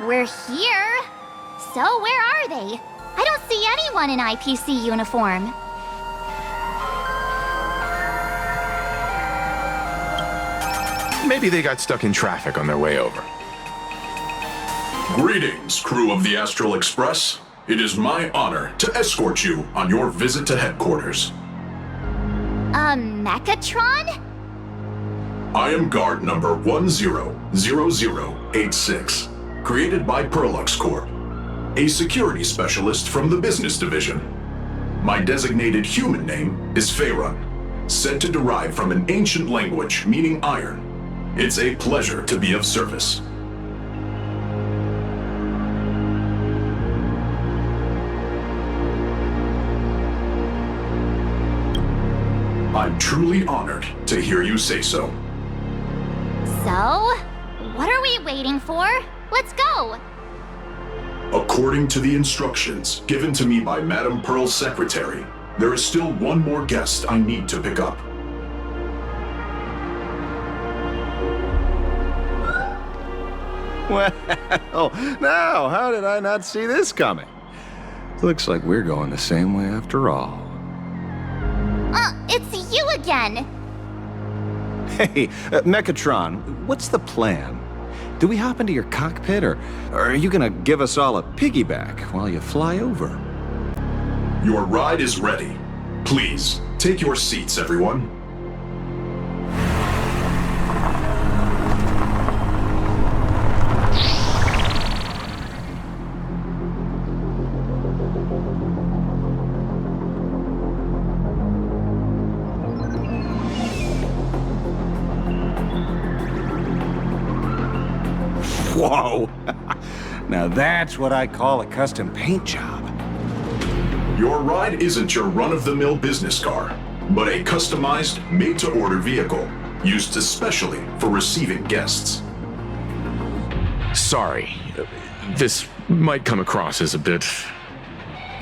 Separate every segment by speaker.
Speaker 1: We're here. So where are they? I don't see anyone in IPC uniform.
Speaker 2: Maybe they got stuck in traffic on their way over.
Speaker 3: Greetings, crew of the Astral Express. It is my honor to escort you on your visit to headquarters.
Speaker 1: Mechatron?
Speaker 3: I am guard number 100086, created by Perlux Corp, a security specialist from the business division. My designated human name is Faerun, said to derive from an ancient language meaning iron. It's a pleasure to be of service. I'm truly honored to hear you say so.
Speaker 1: So, what are we waiting for? Let's go!
Speaker 3: According to the instructions given to me by Madame Pearl's secretary, there is still one more guest I need to pick up.
Speaker 4: Well, now, how did I not see this coming? Looks like we're going the same way after all.
Speaker 1: It's you again!
Speaker 4: Hey, Mechatron, what's the plan? Do we hop into your cockpit, or are you gonna give us all a piggyback while you fly over?
Speaker 3: Your ride is ready. Please, take your seats, everyone.
Speaker 4: Whoa! Now that's what I call a custom paint job.
Speaker 3: Your ride isn't your run-of-the-mill business car, but a customized, made-to-order vehicle, used especially for receiving guests.
Speaker 2: Sorry, this might come across as a bit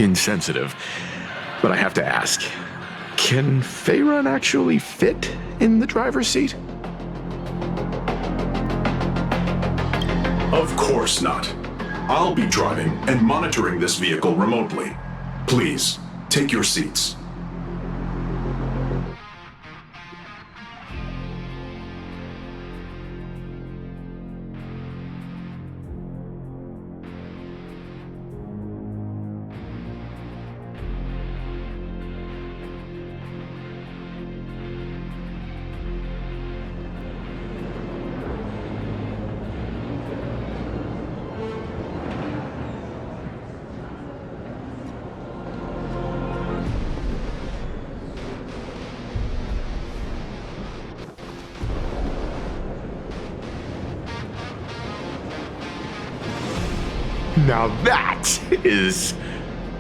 Speaker 2: insensitive, but I have to ask, can Faerun actually fit in the driver's seat?
Speaker 3: Of course not. I'll be driving and monitoring this vehicle remotely. Please, take your seats.
Speaker 2: Now that is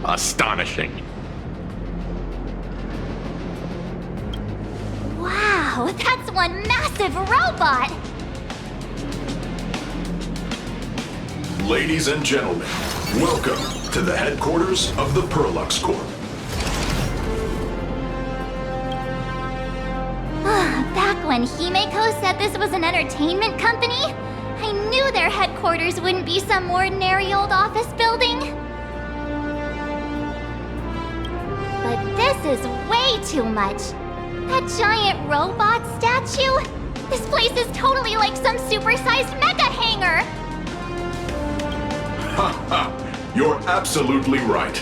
Speaker 2: astonishing.
Speaker 1: Wow, that's one massive robot!
Speaker 3: Ladies and gentlemen, welcome to the headquarters of the Perlux Corp.
Speaker 1: Back when Himeko said this was an entertainment company, I knew their headquarters wouldn't be some ordinary old office building. But this is way too much. That giant robot statue? This place is totally like some supersized mega hangar!
Speaker 3: Ha ha! You're absolutely right.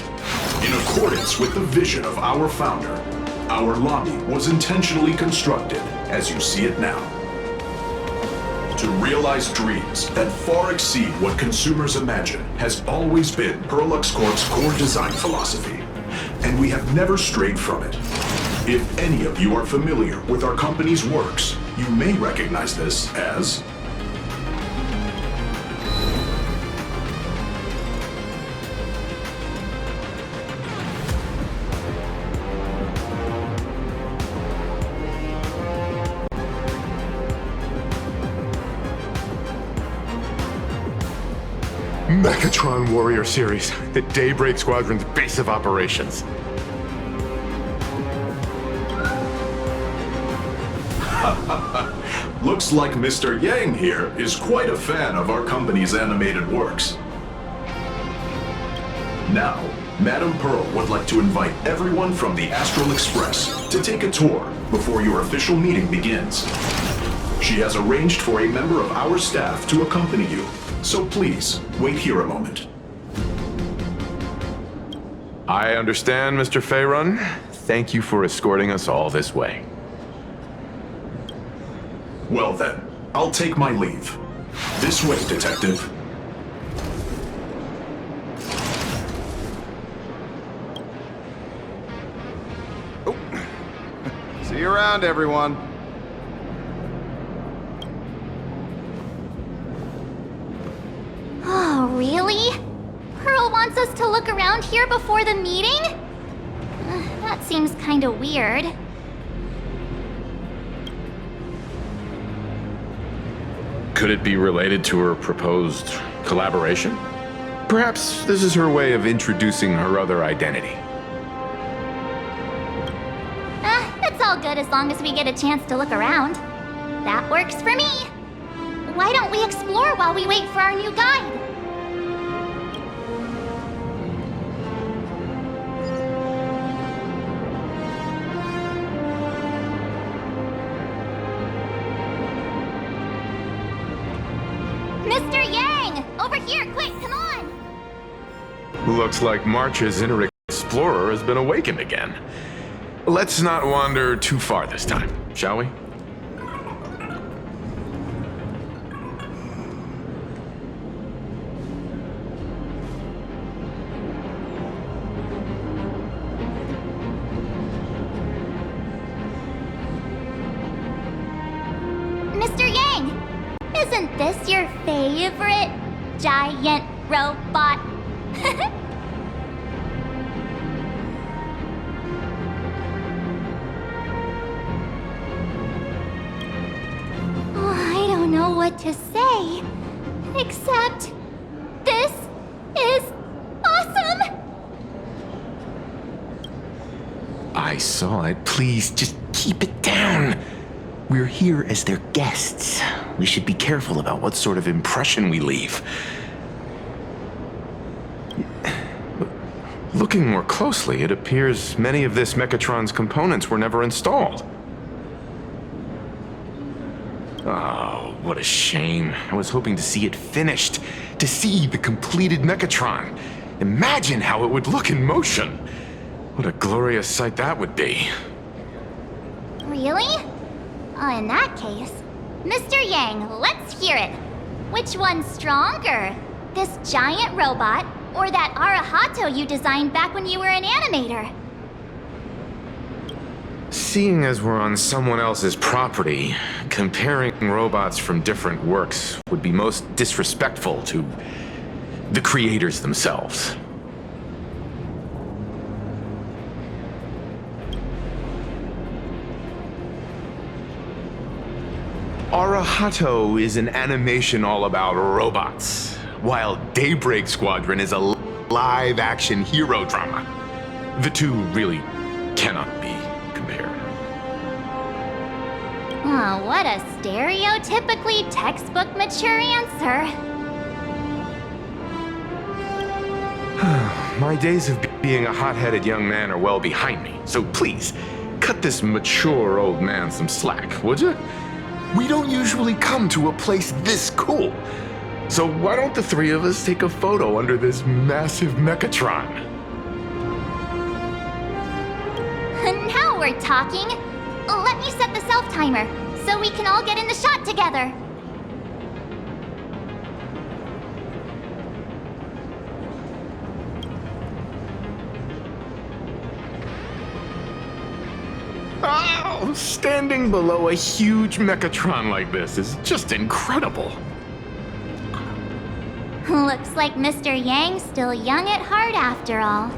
Speaker 3: In accordance with the vision of our founder, our lobby was intentionally constructed as you see it now. To realize dreams that far exceed what consumers imagine has always been Perlux Corp's core design philosophy, and we have never strayed from it. If any of you are familiar with our company's works, you may recognize this as
Speaker 2: Mechatron Warrior Series, the Daybreak Squadron's base of operations.
Speaker 3: Looks like Mr. Yang here is quite a fan of our company's animated works. Now, Madame Pearl would like to invite everyone from the Astral Express to take a tour before your official meeting begins. She has arranged for a member of our staff to accompany you, so please, wait here a moment.
Speaker 2: I understand, Mr. Faerun. Thank you for escorting us all this way.
Speaker 3: Well then, I'll take my leave. This way, Detective.
Speaker 4: See you around, everyone.
Speaker 1: Oh, really? Pearl wants us to look around here before the meeting? That seems kinda weird.
Speaker 2: Could it be related to her proposed collaboration? Perhaps this is her way of introducing her other identity.
Speaker 1: It's all good as long as we get a chance to look around. That works for me. Why don't we explore while we wait for our new guide? Mr. Yang! Over here, quick, come on!
Speaker 2: Looks like March's inner explorer has been awakened again. Let's not wander too far this time, shall we?
Speaker 1: Mr. Yang! Isn't this your favorite giant robot? I don't know what to say, except this is awesome!
Speaker 2: I saw it. Please, just keep it down. We're here as their guests. We should be careful about what sort of impression we leave. Looking more closely, it appears many of this Mechatron's components were never installed. Oh, what a shame. I was hoping to see it finished, to see the completed Mechatron. Imagine how it would look in motion. What a glorious sight that would be.
Speaker 1: Really? In that case, Mr. Yang, let's hear it. Which one's stronger? This giant robot, or that Arahato you designed back when you were an animator?
Speaker 2: Seeing as we're on someone else's property, comparing robots from different works would be most disrespectful to the creators themselves. Arahato is an animation all about robots, while Daybreak Squadron is a live-action hero drama. The two really cannot be compared.
Speaker 1: Oh, what a stereotypically textbook mature answer.
Speaker 2: My days of being a hot-headed young man are well behind me, so please, cut this mature old man some slack, would you? We don't usually come to a place this cool. So why don't the three of us take a photo under this massive Mechatron?
Speaker 1: Now we're talking. Let me set the self-timer, so we can all get in the shot together.
Speaker 2: Oh, standing below a huge Mechatron like this is just incredible.
Speaker 1: Looks like Mr. Yang's still young at heart after all.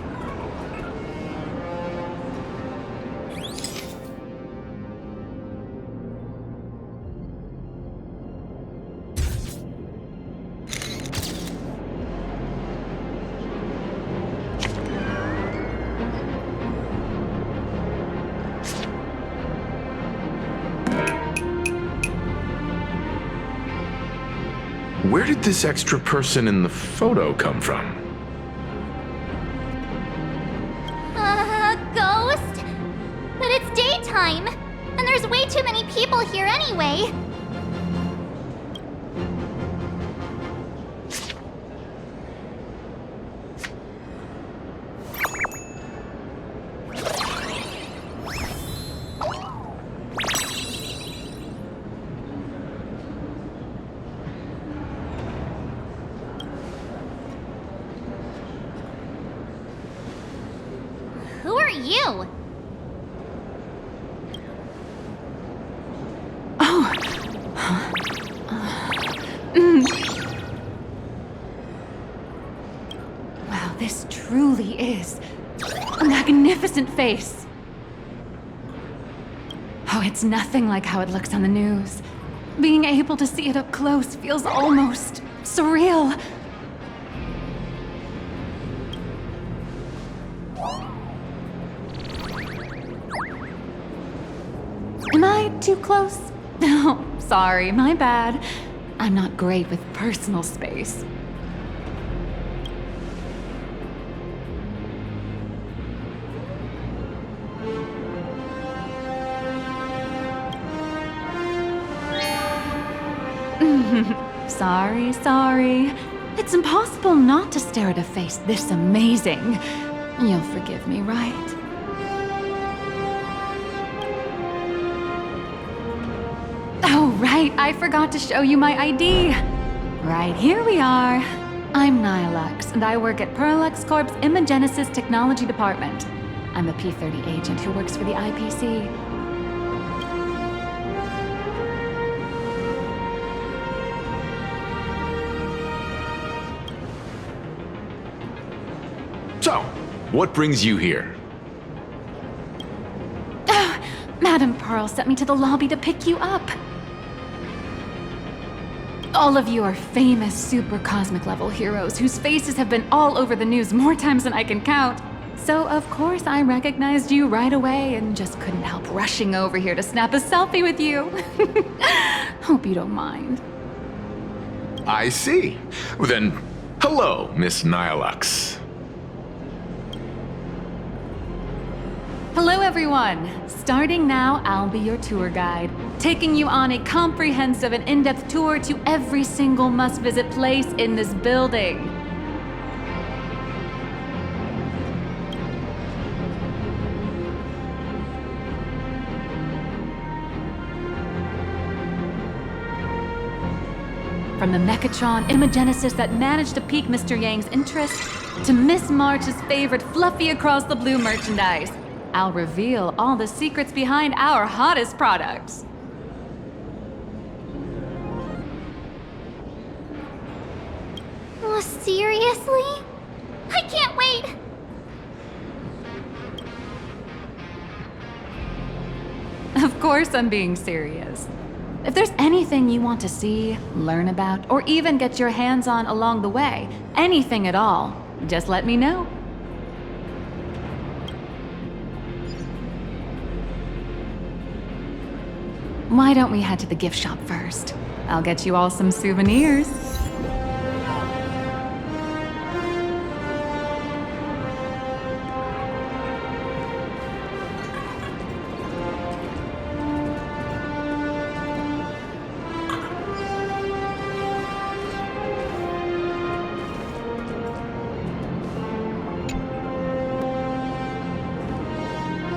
Speaker 2: Where did this extra person in the photo come from?
Speaker 1: Ghost? But it's daytime, and there's way too many people here anyway. Who are you?
Speaker 5: Wow, this truly is a magnificent face. Oh, it's nothing like how it looks on the news. Being able to see it up close feels almost surreal. Am I too close? Oh, sorry, my bad. I'm not great with personal space. Sorry. It's impossible not to stare at a face this amazing. You'll forgive me, right? Oh, right, I forgot to show you my ID. Right, here we are. I'm Nihilux, and I work at Parallax Corp's Imagenesis Technology Department. I'm a P-30 agent who works for the IPC.
Speaker 2: So, what brings you here?
Speaker 5: Madam Pearl sent me to the lobby to pick you up. All of you are famous super cosmic level heroes whose faces have been all over the news more times than I can count. So of course I recognized you right away and just couldn't help rushing over here to snap a selfie with you. Hope you don't mind.
Speaker 2: I see. Well, then, hello, Miss Nihilux.
Speaker 5: Hello everyone! Starting now, I'll be your tour guide, taking you on a comprehensive and in-depth tour to every single must-visit place in this building. From the Mechatron Imagenesis that managed to pique Mr. Yang's interest, to Miss March's favorite fluffy across the blue merchandise, I'll reveal all the secrets behind our hottest products.
Speaker 1: Oh, seriously? I can't wait!
Speaker 5: Of course I'm being serious. If there's anything you want to see, learn about, or even get your hands on along the way, anything at all, just let me know. Why don't we head to the gift shop first? I'll get you all some souvenirs.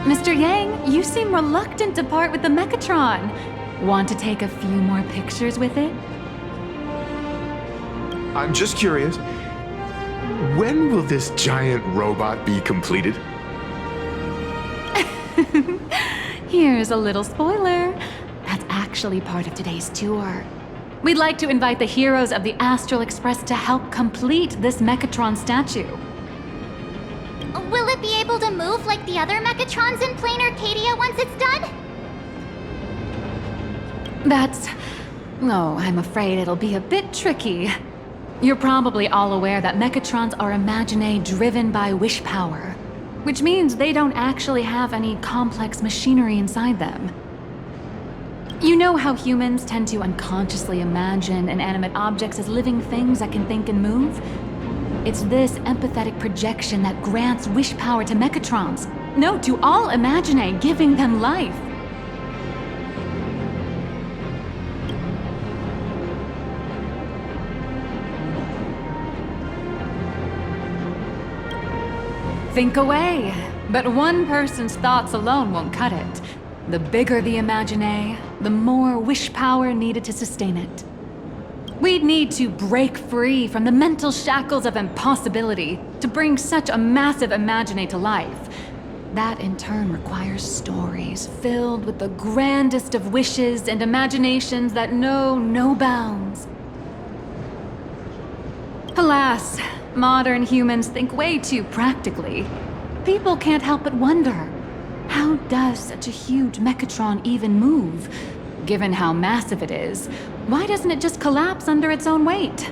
Speaker 5: Mr. Yang, you seem reluctant to part with the Mechatron. Want to take a few more pictures with it?
Speaker 2: I'm just curious. When will this giant robot be completed?
Speaker 5: Here's a little spoiler. That's actually part of today's tour. We'd like to invite the heroes of the Astral Express to help complete this Mechatron statue.
Speaker 1: Will it be able to move like the other Mechatrons in Planarcadia once it's done?
Speaker 5: I'm afraid it'll be a bit tricky. You're probably all aware that Mechatrons are imaginae driven by wish power, which means they don't actually have any complex machinery inside them. You know how humans tend to unconsciously imagine inanimate objects as living things that can think and move? It's this empathetic projection that grants wish power to Mechatrons. No, to all Imaginae, giving them life. Think away. But one person's thoughts alone won't cut it. The bigger the Imaginae, the more wish power needed to sustain it. We'd need to break free from the mental shackles of impossibility to bring such a massive Imaginae to life. That in turn requires stories filled with the grandest of wishes and imaginations that know no bounds. Alas, modern humans think way too practically. People can't help but wonder, how does such a huge Mechatron even move? Given how massive it is, why doesn't it just collapse under its own weight?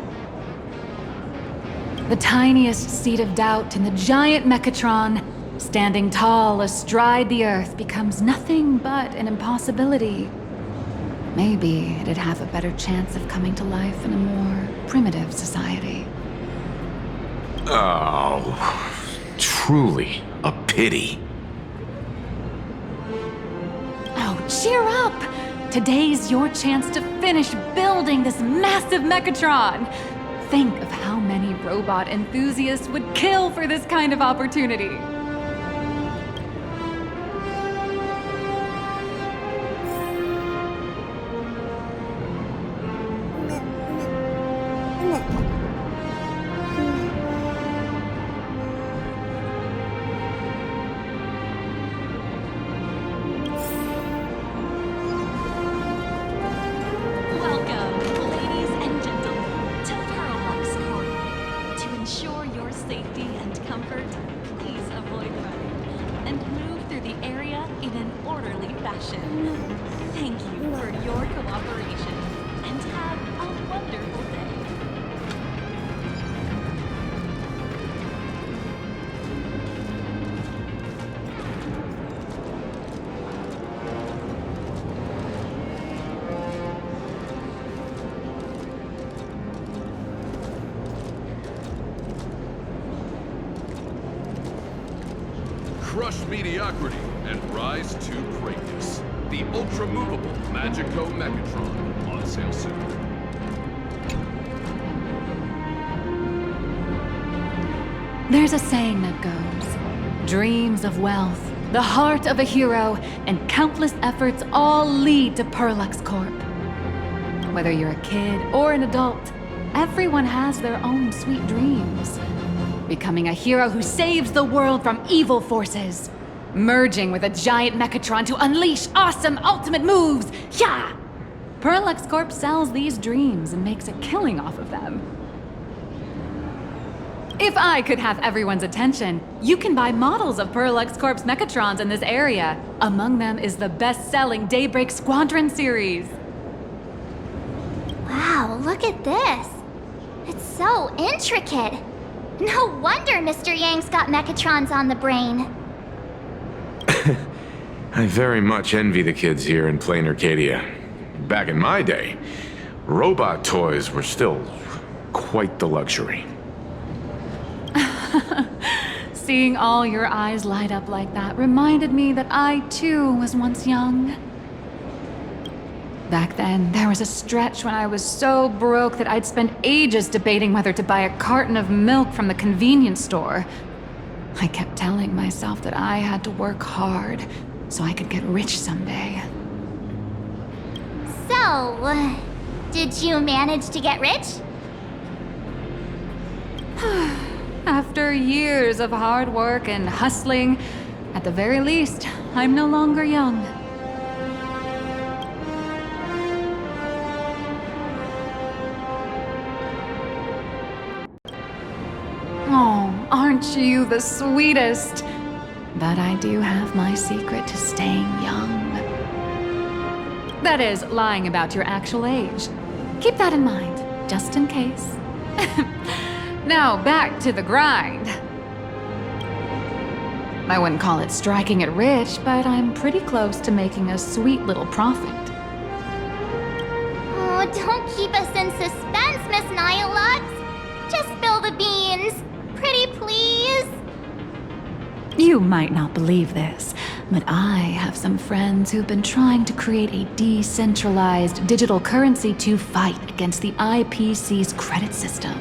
Speaker 5: The tiniest seed of doubt in the giant Mechatron, standing tall astride the Earth, becomes nothing but an impossibility. Maybe it'd have a better chance of coming to life in a more primitive society.
Speaker 2: Oh, truly a pity.
Speaker 5: Oh, cheer up! Today's your chance to finish building this massive Mechatron! Think of how many robot enthusiasts would kill for this kind of opportunity.
Speaker 6: Thank you for your cooperation, and have a wonderful day.
Speaker 7: Crush mediocrity and rise to greatness. The ultra-movable Magico Mechatron, on sale soon.
Speaker 5: There's a saying that goes, dreams of wealth, the heart of a hero, and countless efforts all lead to Perlux Corp. Whether you're a kid or an adult, everyone has their own sweet dreams. Becoming a hero who saves the world from evil forces. Merging with a giant Mechatron to unleash awesome ultimate moves! Yeah! Perlux Corp sells these dreams and makes a killing off of them. If I could have everyone's attention, you can buy models of Perlux Corp's Mechatrons in this area. Among them is the best-selling Daybreak Squadron series.
Speaker 1: Wow, look at this. It's so intricate. No wonder Mr. Yang's got Mechatrons on the brain.
Speaker 2: I very much envy the kids here in Planarcadia. Back in my day, robot toys were still quite the luxury.
Speaker 5: Seeing all your eyes light up like that reminded me that I, too, was once young. Back then, there was a stretch when I was so broke that I'd spend ages debating whether to buy a carton of milk from the convenience store. I kept telling myself that I had to work hard so I could get rich someday.
Speaker 1: So, did you manage to get rich?
Speaker 5: After years of hard work and hustling, at the very least, I'm no longer young. Oh, aren't you the sweetest? But I do have my secret to staying young. That is, lying about your actual age. Keep that in mind, just in case. Now, back to the grind. I wouldn't call it striking it rich, but I'm pretty close to making a sweet little profit.
Speaker 1: Oh, don't keep us in suspense, Miss Nihilux. Just spill the beans. Pretty please.
Speaker 5: You might not believe this, but I have some friends who've been trying to create a decentralized digital currency to fight against the IPC's credit system.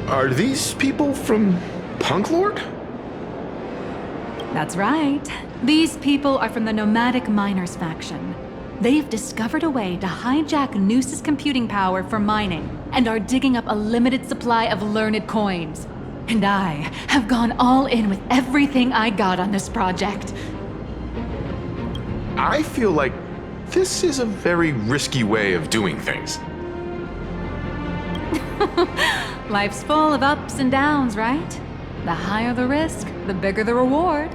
Speaker 2: Are these people from Punk Lord?
Speaker 5: That's right. These people are from the Nomadic Miners faction. They've discovered a way to hijack Noose's computing power for mining and are digging up a limited supply of learned coins. And I have gone all in with everything I got on this project.
Speaker 2: I feel like this is a very risky way of doing things.
Speaker 5: Life's full of ups and downs, right? The higher the risk, the bigger the reward.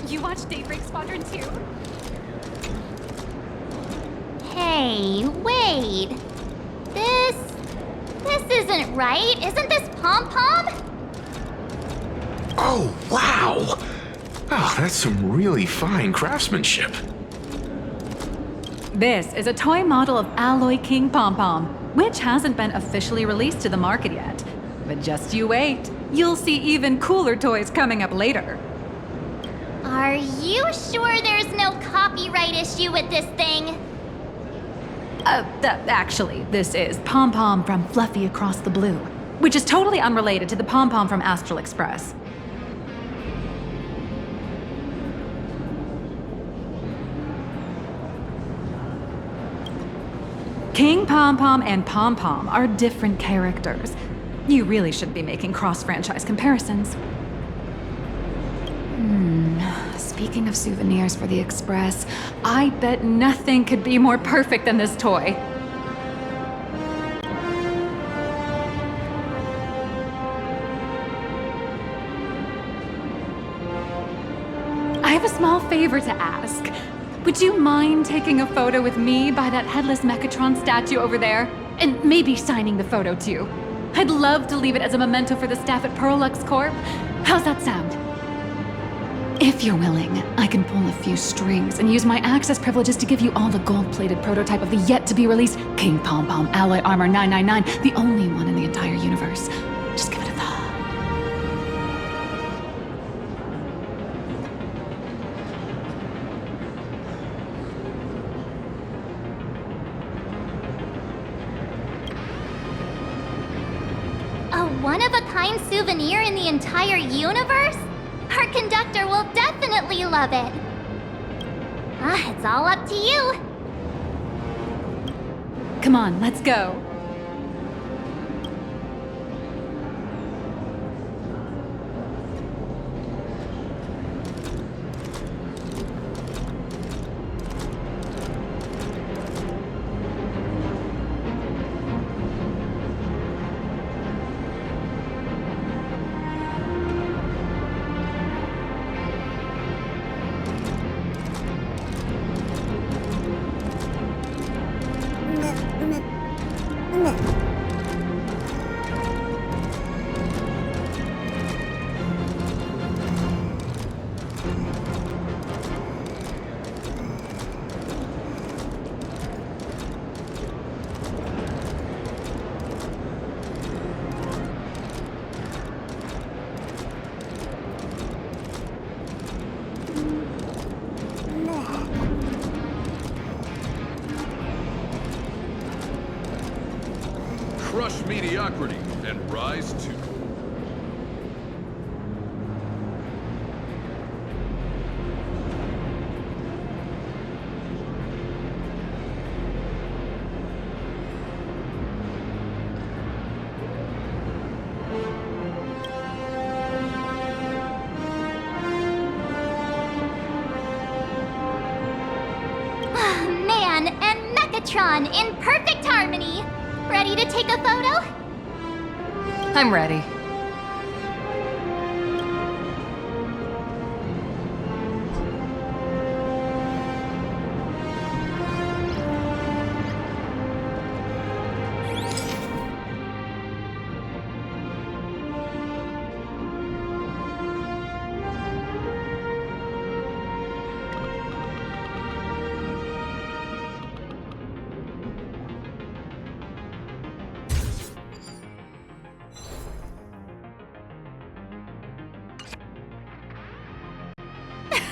Speaker 6: You watched Daybreak Squadron 2?
Speaker 1: Hey, wait. This isn't right. Isn't this Pom Pom?
Speaker 2: Oh, wow! Oh, that's some really fine craftsmanship.
Speaker 5: This is a toy model of Alloy King Pom Pom, which hasn't been officially released to the market yet. But just you wait. You'll see even cooler toys coming up later.
Speaker 1: Are you sure there's no copyright issue with this thing?
Speaker 5: Actually, this is Pom Pom from Fluffy Across the Blue, which is totally unrelated to the Pom Pom from Astral Express. King Pom Pom and Pom Pom are different characters. You really shouldn't be making cross-franchise comparisons. Speaking of souvenirs for the Express, I bet nothing could be more perfect than this toy. I have a small favor to ask. Would you mind taking a photo with me by that headless Mechatron statue over there? And maybe signing the photo too. I'd love to leave it as a memento for the staff at Perlux Corp. How's that sound? If you're willing, I can pull a few strings and use my access privileges to give you all the gold-plated prototype of the yet-to-be-released King Pom Pom Alloy Armor 999, the only one in the entire universe. Just give it a thought.
Speaker 1: A one-of-a-kind souvenir in the entire universe? Our conductor will definitely love it. It's all up to you.
Speaker 5: Come on, let's go.
Speaker 7: Crush mediocrity and rise to...
Speaker 1: Man and Mechatron in perfect harmony. Ready to take a photo?
Speaker 8: I'm ready.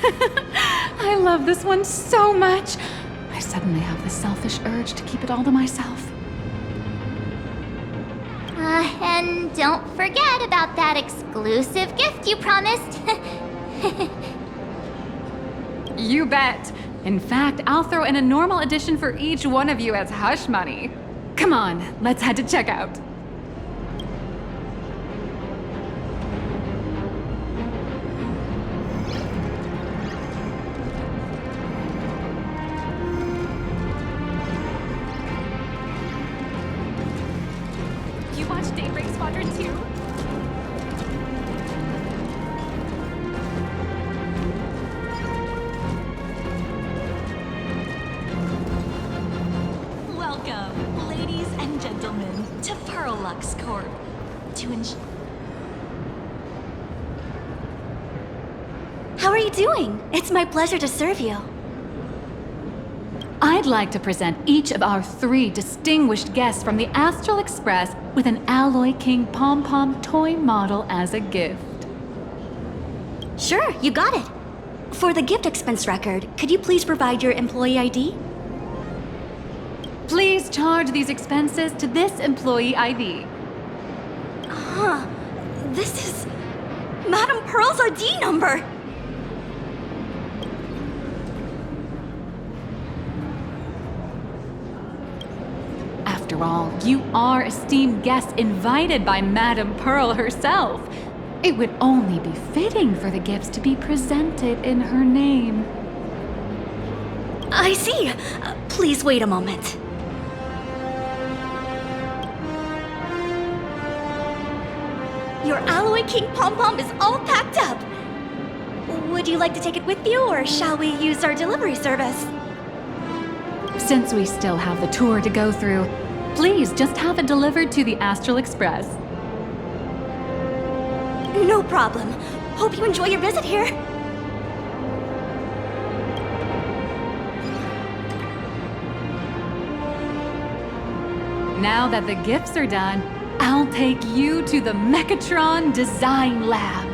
Speaker 5: I love this one so much. I suddenly have the selfish urge to keep it all to myself.
Speaker 1: And don't forget about that exclusive gift you promised.
Speaker 5: You bet. In fact, I'll throw in a normal edition for each one of you as hush money. Come on, let's head to checkout. You watch Daybreak Squadron 2?
Speaker 6: Welcome, ladies and gentlemen, to Lux Corp.
Speaker 9: How are you doing? It's my pleasure to serve you.
Speaker 5: I'd like to present each of our 3 distinguished guests from the Astral Express with an Alloy King pom-pom toy model as a gift.
Speaker 9: Sure, you got it. For the gift expense record, could you please provide your employee ID?
Speaker 5: Please charge these expenses to this employee ID.
Speaker 9: Huh. This is Madame Pearl's ID number.
Speaker 5: After all, you are esteemed guests invited by Madame Pearl herself. It would only be fitting for the gifts to be presented in her name.
Speaker 9: I see. Please wait a moment. Your Alloy King pom-pom is all packed up. Would you like to take it with you, or shall we use our delivery service?
Speaker 5: Since we still have the tour to go through, please just have it delivered to the Astral Express.
Speaker 9: No problem. Hope you enjoy your visit here.
Speaker 5: Now that the gifts are done, I'll take you to the Mechatron Design Lab.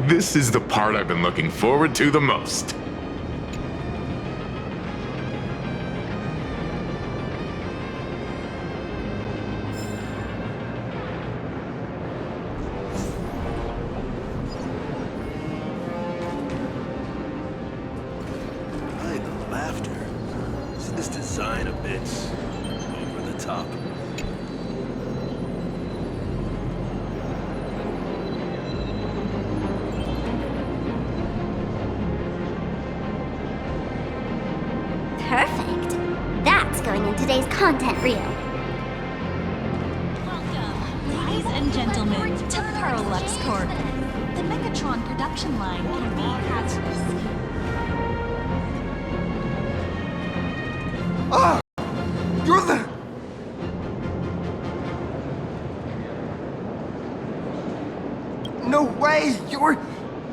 Speaker 2: This is the part I've been looking forward to the most.
Speaker 10: The laughter. Isn't this design a bit over the top?
Speaker 1: Perfect. That's going in today's content reel.
Speaker 6: Welcome, ladies and gentlemen, to Lux Corp. The Mechatron production line can be hazardous.
Speaker 11: Ah! You're the... No way! You're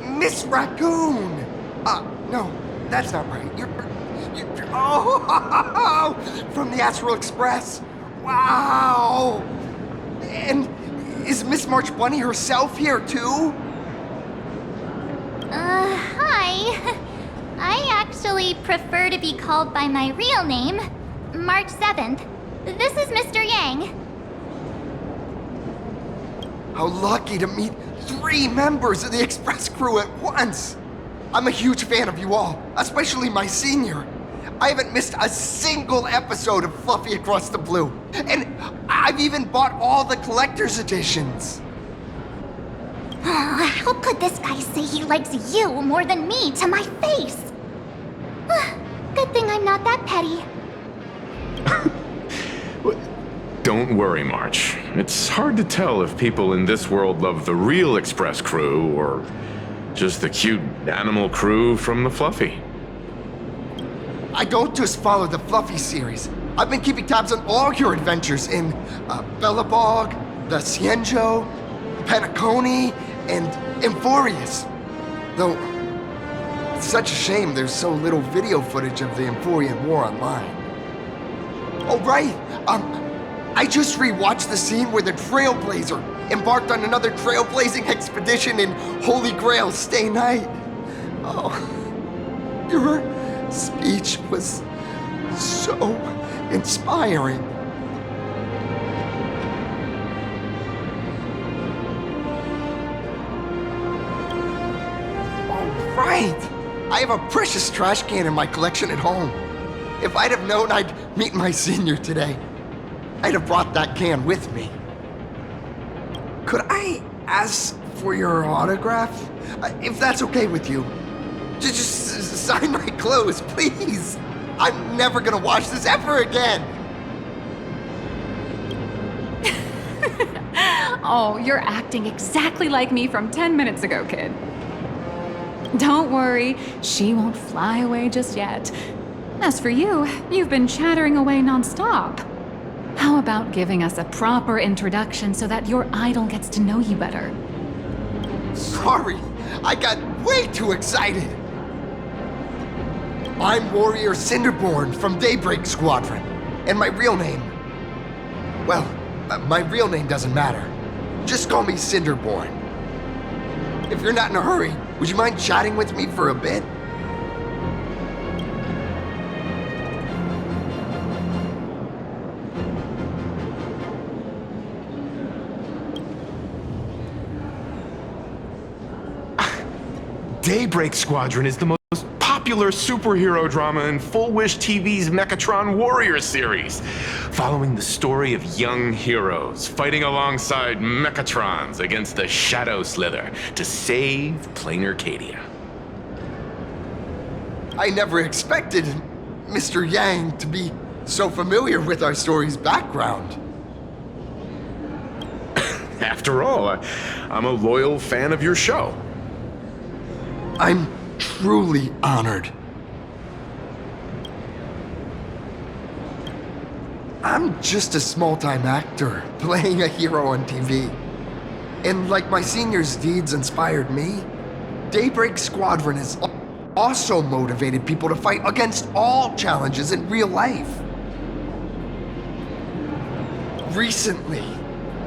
Speaker 11: Miss Raccoon! No, that's not right. You're oh! From the Astral Express! Wow! And is Miss March Bunny herself here, too?
Speaker 1: Hi. I actually prefer to be called by my real name, March 7th. This is Mr. Yang.
Speaker 11: How lucky to meet 3 members of the Express crew at once! I'm a huge fan of you all, especially my senior. I haven't missed a single episode of Fluffy Across the Blue. And I've even bought all the collector's editions.
Speaker 1: Oh, how could this guy say he likes you more than me to my face? Good thing I'm not that petty.
Speaker 2: Don't worry, March. It's hard to tell if people in this world love the real Express crew or just the cute animal crew from the Fluffy.
Speaker 11: I don't just follow the Fluffy series. I've been keeping tabs on all your adventures in Bellabog, the Cienjo, Penacony, and Emphorius. Though, it's such a shame there's so little video footage of the Emphorian War online. Oh, right. I just rewatched the scene where the Trailblazer embarked on another trailblazing expedition in Holy Grail Stay Night. Oh, your speech was so inspiring. Oh, right. I have a precious trash can in my collection at home. If I'd have known I'd meet my senior today, I'd have brought that can with me. Could I ask for your autograph? If that's okay with you. Just sign my clothes, please. I'm never gonna wash this ever again.
Speaker 5: Oh, you're acting exactly like me from 10 minutes ago, kid. Don't worry, she won't fly away just yet. As for you, you've been chattering away nonstop. How about giving us a proper introduction so that your idol gets to know you better?
Speaker 11: Sorry, I got way too excited. I'm Warrior Cinderborn from Daybreak Squadron, and my real name... Well, my real name doesn't matter. Just call me Cinderborn. If you're not in a hurry, would you mind chatting with me for a bit?
Speaker 2: Daybreak Squadron is the most popular superhero drama in Full Wish TV's Mechatron Warrior series, following the story of young heroes fighting alongside Mechatrons against the Shadow Slither to save Planarcadia.
Speaker 11: I never expected Mr. Yang to be so familiar with our story's background.
Speaker 2: After all, I'm a loyal fan of your show.
Speaker 11: I'm truly honored. I'm just a small-time actor playing a hero on TV. And like my senior's deeds inspired me, Daybreak Squadron has also motivated people to fight against all challenges in real life. Recently,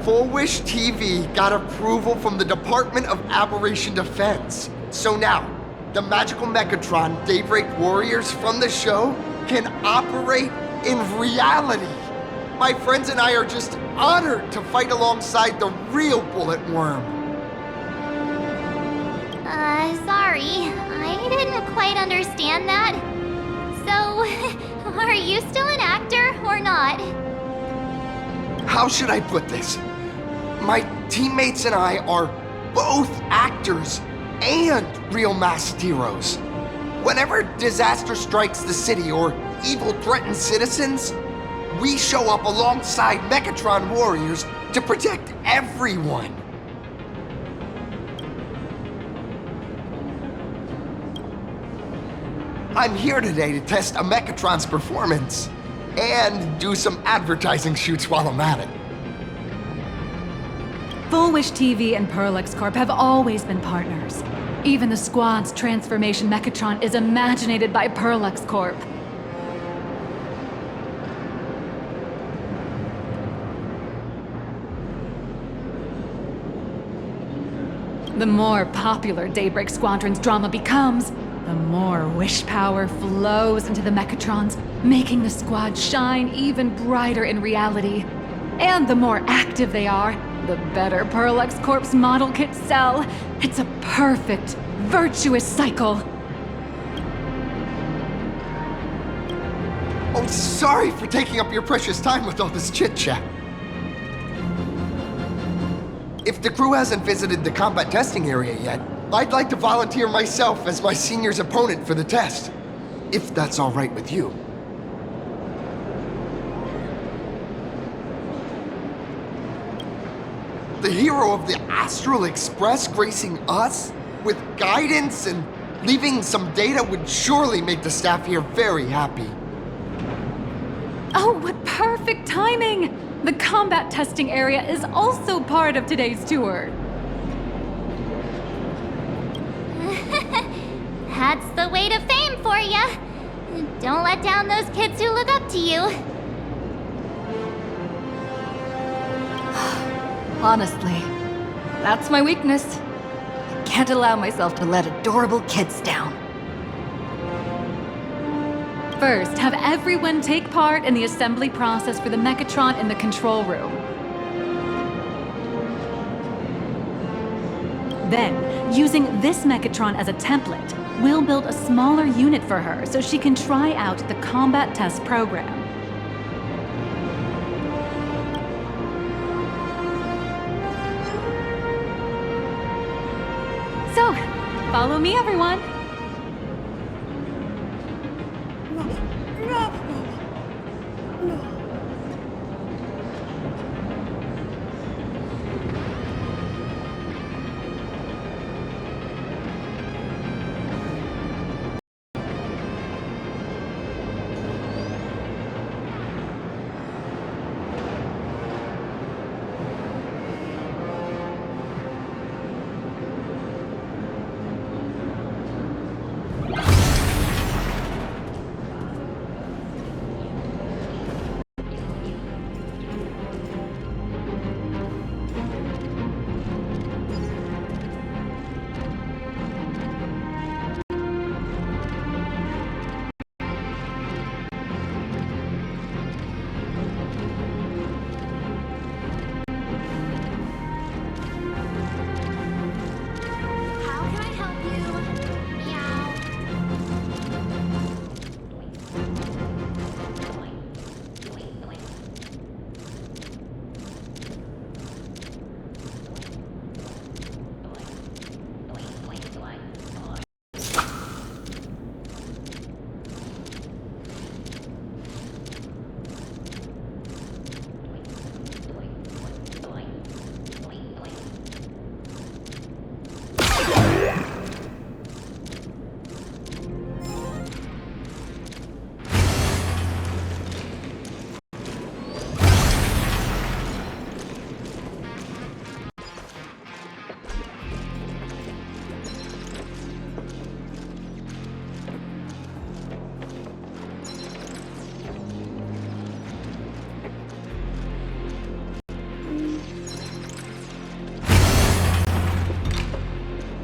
Speaker 11: Full Wish TV got approval from the Department of Aberration Defense. So now, the magical Mechatron Daybreak Warriors from the show can operate in reality. My friends and I are just honored to fight alongside the real Bullet Worm.
Speaker 1: Sorry. I didn't quite understand that. So, are you still an actor or not?
Speaker 11: How should I put this? My teammates and I are both actors and real masked heroes. Whenever disaster strikes the city or evil threatens citizens, we show up alongside Mechatron warriors to protect everyone. I'm here today to test a Mechatron's performance and do some advertising shoots while I'm at it.
Speaker 5: Full Wish TV and Parallax Corp have always been partners. Even the squad's transformation Mechatron is imaginated by Parallax Corp. The more popular Daybreak Squadron's drama becomes, the more wish power flows into the Mechatrons, making the squad shine even brighter in reality. And the more active they are, the better Parallax Corp's model kits sell. It's a perfect, virtuous cycle.
Speaker 11: Oh, sorry for taking up your precious time with all this chit-chat. If the crew hasn't visited the combat testing area yet, I'd like to volunteer myself as my senior's opponent for the test, if that's all right with you. The hero of the Astral Express gracing us with guidance and leaving some data would surely make the staff here very happy.
Speaker 5: Oh, what perfect timing! The combat testing area is also part of today's tour.
Speaker 1: That's the way to fame for ya. Don't let down those kids who look up to you.
Speaker 5: Honestly, that's my weakness. I can't allow myself to let adorable kids down. First, have everyone take part in the assembly process for the Mechatron in the control room. Then, using this Mechatron as a template, we'll build a smaller unit for her so she can try out the combat test program. So, follow me, everyone.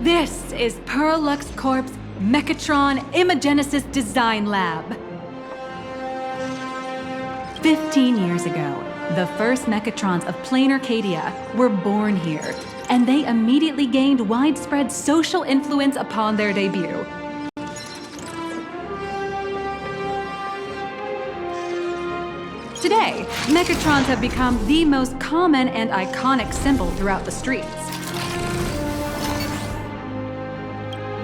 Speaker 5: This is Perlux Corp's Mechatron Imagenesis Design Lab. 15 years ago, the first Mechatrons of Planarcadia were born here, and they immediately gained widespread social influence upon their debut. Today, Mechatrons have become the most common and iconic symbol throughout the streets.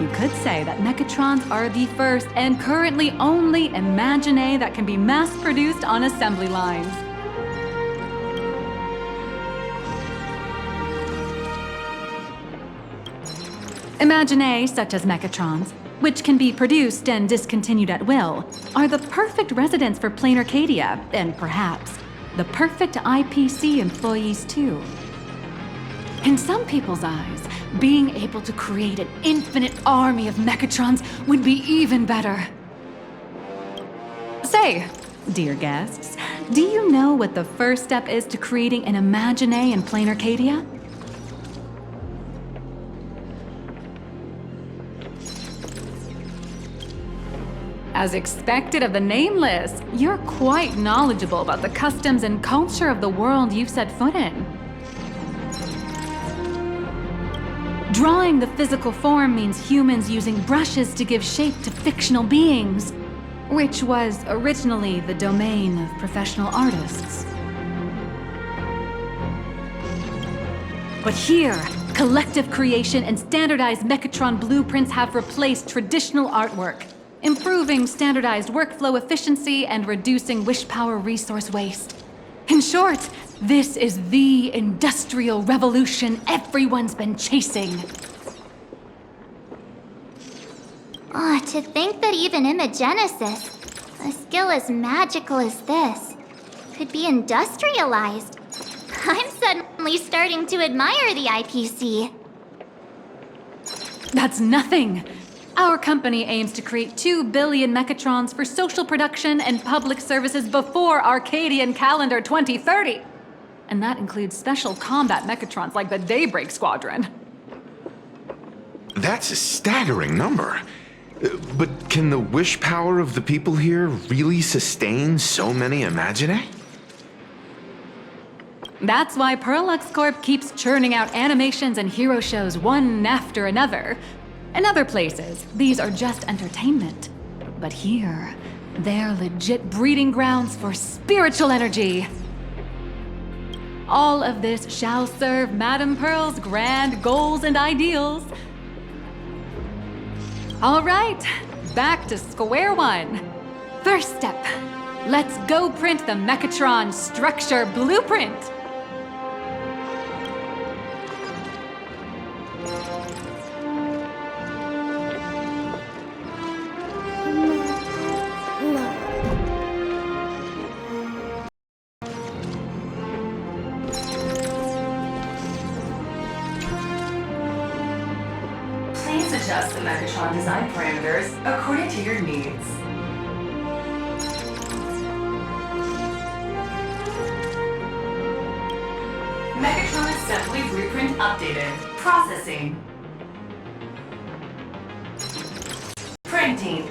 Speaker 5: You could say that Mechatrons are the first and currently only Imagine that can be mass-produced on assembly lines. Imagine such as Mechatrons, which can be produced and discontinued at will, are the perfect residents for Planarcadia, and perhaps the perfect IPC employees too. In some people's eyes, being able to create an infinite army of Mechatrons would be even better. Say, dear guests, do you know what the first step is to creating an Imagine in Planarcadia? As expected of the Nameless, you're quite knowledgeable about the customs and culture of the world you've set foot in. Drawing the physical form means humans using brushes to give shape to fictional beings, which was originally the domain of professional artists. But here, collective creation and standardized Mechatron blueprints have replaced traditional artwork, improving standardized workflow efficiency and reducing wish power resource waste. In short, this is the industrial revolution everyone's been chasing.
Speaker 1: To think that even Imagenesis, a skill as magical as this, could be industrialized. I'm suddenly starting to admire the IPC.
Speaker 5: That's nothing. Our company aims to create 2 billion Mechatrons for social production and public services before Arcadian calendar 2030. and that includes special combat mechatrons like the Daybreak Squadron.
Speaker 2: That's a staggering number. But can the wish power of the people here really sustain so many Imaginae?
Speaker 5: That's why Parallax Corp keeps churning out animations and hero shows one after another. In other places, these are just entertainment. But here, they're legit breeding grounds for spiritual energy. All of this shall serve Madame Pearl's grand goals and ideals. All right, back to square one. First step, let's go print the Mechatron structure blueprint.
Speaker 8: Please adjust the Mechatron design parameters according to your needs. Mechatron assembly blueprint updated. Processing. Printing.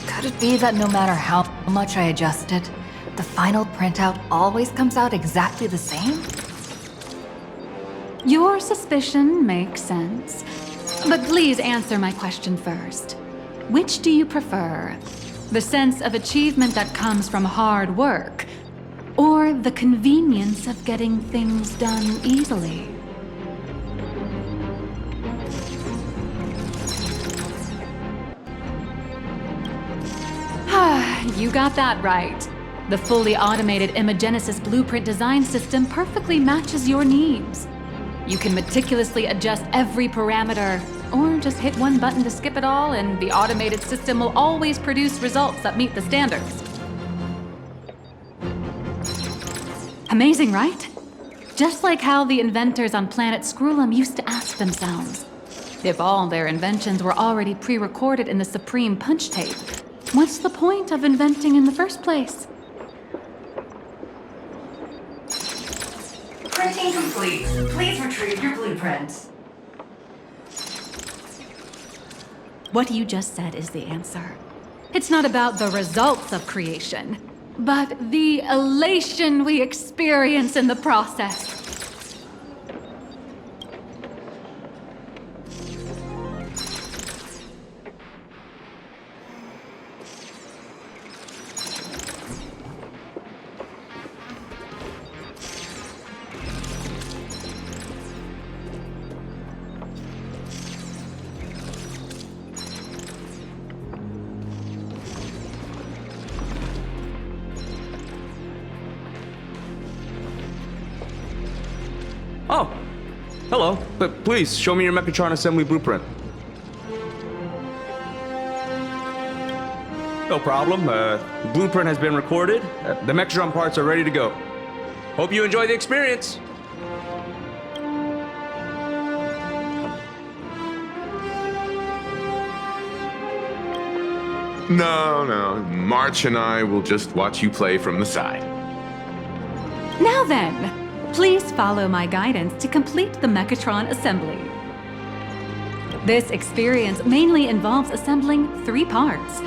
Speaker 6: Could it be that no matter how much I adjust it, the final printout always comes out exactly the same?
Speaker 5: Your suspicion makes sense. But please answer my question first. Which do you prefer? The sense of achievement that comes from hard work, or the convenience of getting things done easily? You got that right. The fully automated Imagenesis blueprint design system perfectly matches your needs. You can meticulously adjust every parameter, or just hit one button to skip it all, and the automated system will always produce results that meet the standards. Amazing, right? Just like how the inventors on planet Screwlum used to ask themselves, if all their inventions were already pre-recorded in the Supreme Punch Tape, what's the point of inventing in the first place?
Speaker 8: Printing complete. Please retrieve your blueprint.
Speaker 5: What you just said is the answer. It's not about the results of creation, but the elation we experience in the process.
Speaker 12: Oh, hello. But please, show me your Mechatron assembly blueprint. No problem. The blueprint has been recorded. The Mechatron parts are ready to go. Hope you enjoy the experience.
Speaker 2: No. March and I will just watch you play from the side.
Speaker 5: Now then, please follow my guidance to complete the Mechatron assembly. This experience mainly involves assembling 3 parts: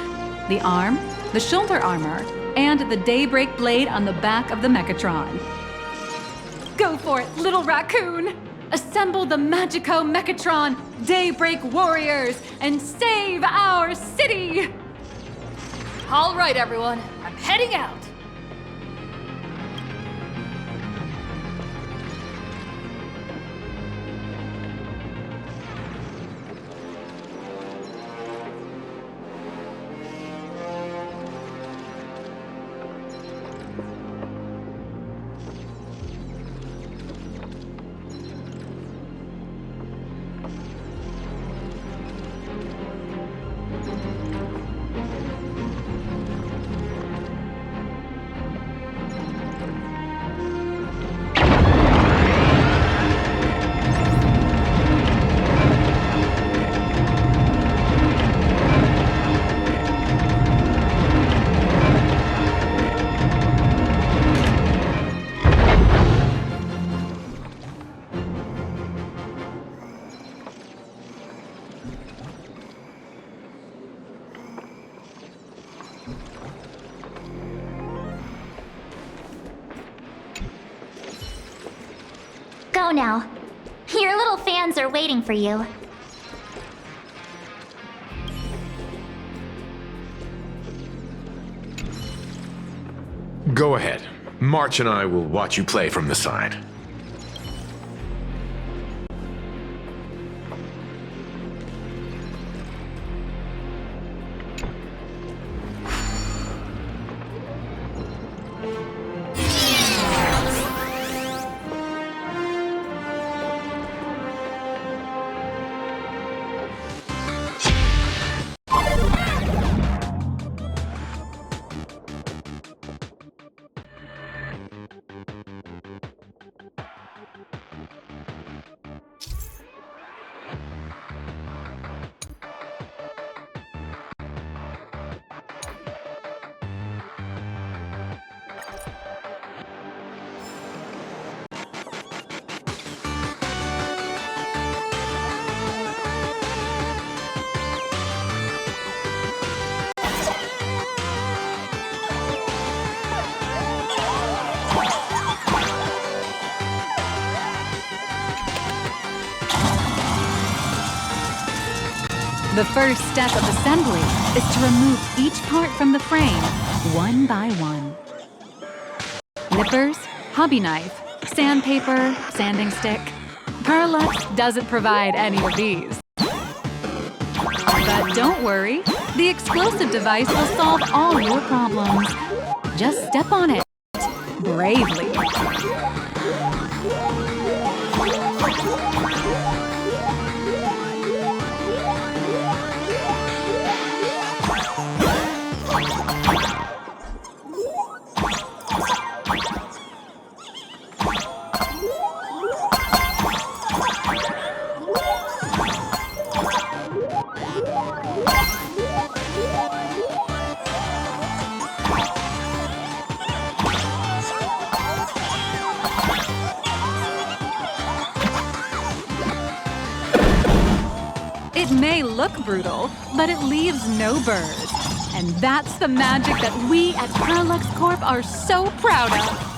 Speaker 5: the arm, the shoulder armor, and the Daybreak blade on the back of the Mechatron. Go for it, little raccoon! Assemble the Magico Mechatron Daybreak warriors and save our city!
Speaker 8: All right, everyone. I'm heading out.
Speaker 1: go now. Your little fans are waiting for you.
Speaker 2: Go ahead. March and I will watch you play from the side.
Speaker 5: The first step of assembly is to remove each part from the frame, one by one. Nippers, hobby knife, sandpaper, sanding stick. Parallax doesn't provide any of these. But don't worry, the explosive device will solve all your problems. Just step on it bravely. It may look brutal, but it leaves no burrs. And that's the magic that we at Parallax Corp are so proud of.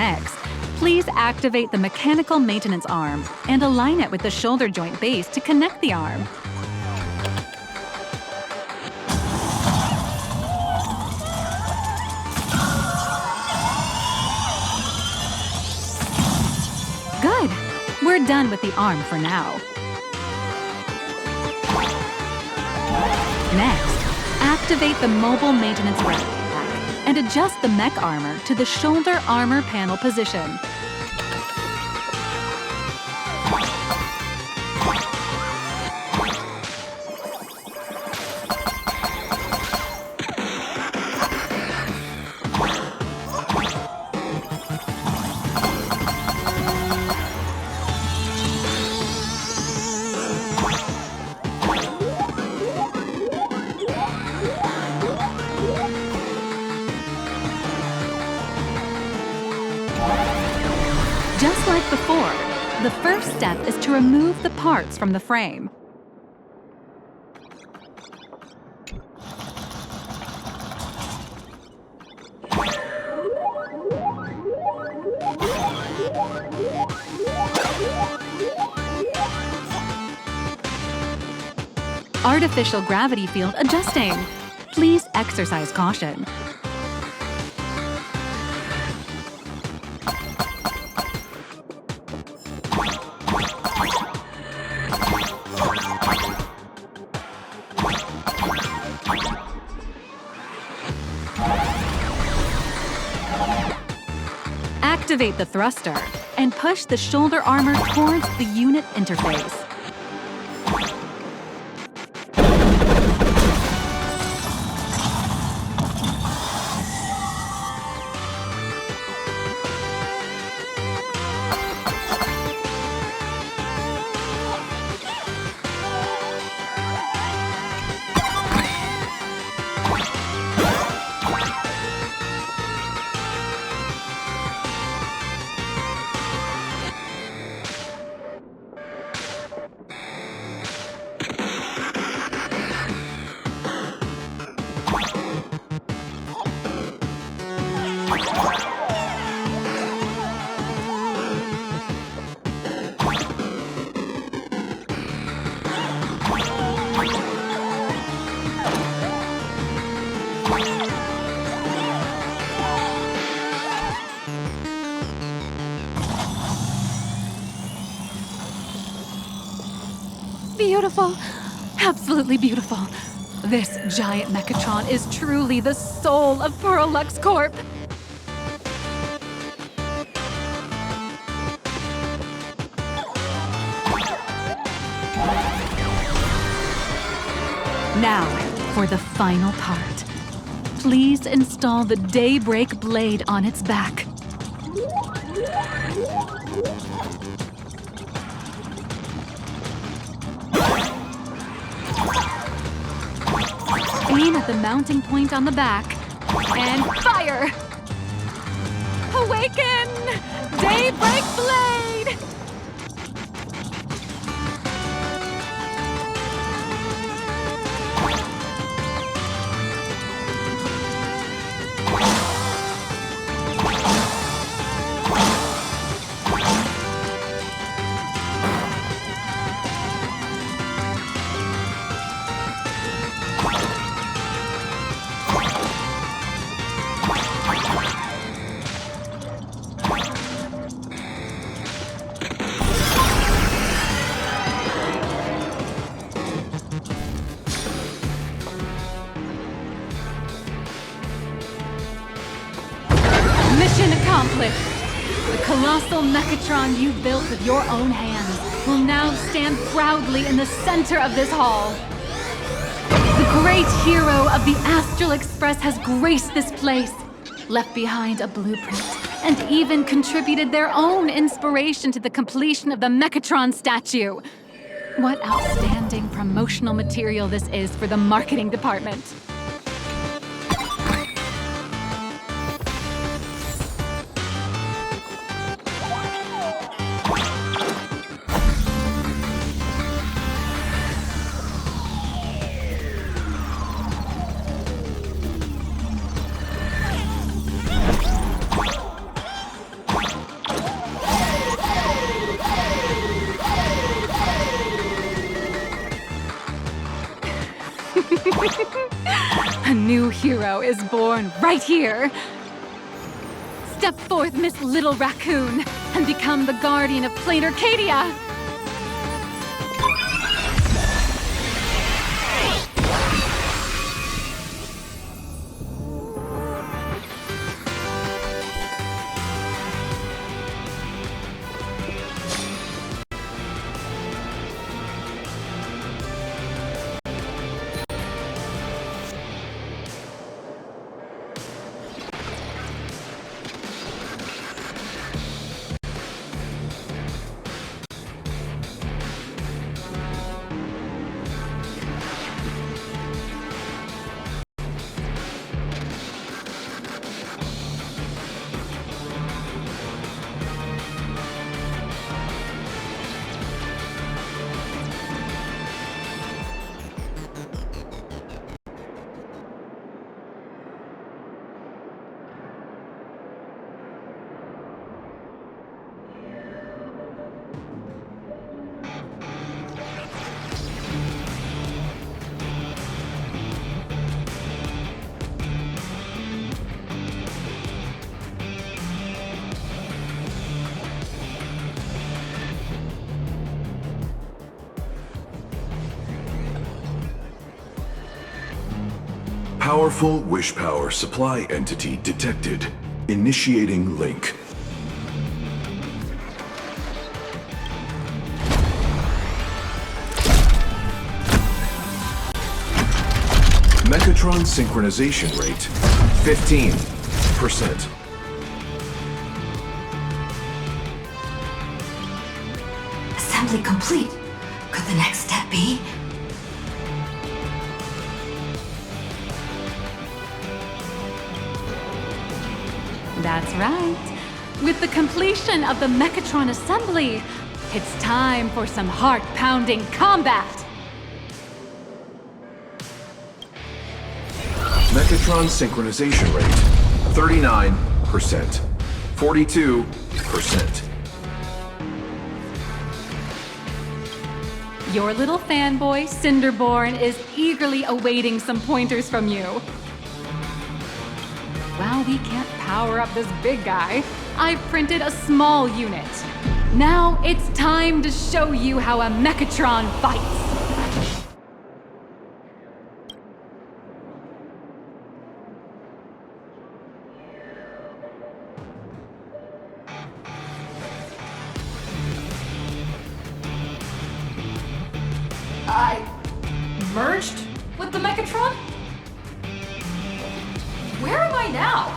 Speaker 5: Next, please activate the mechanical maintenance arm and align it with the shoulder joint base to connect the arm. Good. We're done with the arm for now. Next, activate the mobile maintenance rack and adjust the mech armor to the shoulder armor panel position. Just like before, the first step is to remove the parts from the frame. Artificial gravity field adjusting. Please exercise caution. Activate the thruster and push the shoulder armor towards the unit interface. Beautiful. Absolutely beautiful. This giant Mechatron is truly the soul of Lux Corp. Now, for the final part. Please install the Daybreak blade on its back. Aim at the mounting point on the back and fire! Awaken! Daybreak blade! Mission accomplished! The colossal Mechatron you built with your own hands will now stand proudly in the center of this hall. The great hero of the Astral Express has graced this place, left behind a blueprint, and even contributed their own inspiration to the completion of the Mechatron statue. What outstanding promotional material this is for the marketing department. A new hero is born right here. Step forth, Miss Little Raccoon, and become the guardian of Planarcadia.
Speaker 3: Powerful wish power supply entity detected. Initiating link. Mechatron synchronization rate 15%.
Speaker 8: Assembly complete. Could the next step be?
Speaker 5: That's right. With the completion of the Mechatron assembly, it's time for some heart-pounding combat.
Speaker 3: Mechatron synchronization rate 39%. 42%.
Speaker 5: Your little fanboy, Cinderborn, is eagerly awaiting some pointers from you. While we can't power up this big guy, I've printed a small unit. Now it's time to show you how a Mechatron fights.
Speaker 13: I merged with the Mechatron? Where am I now?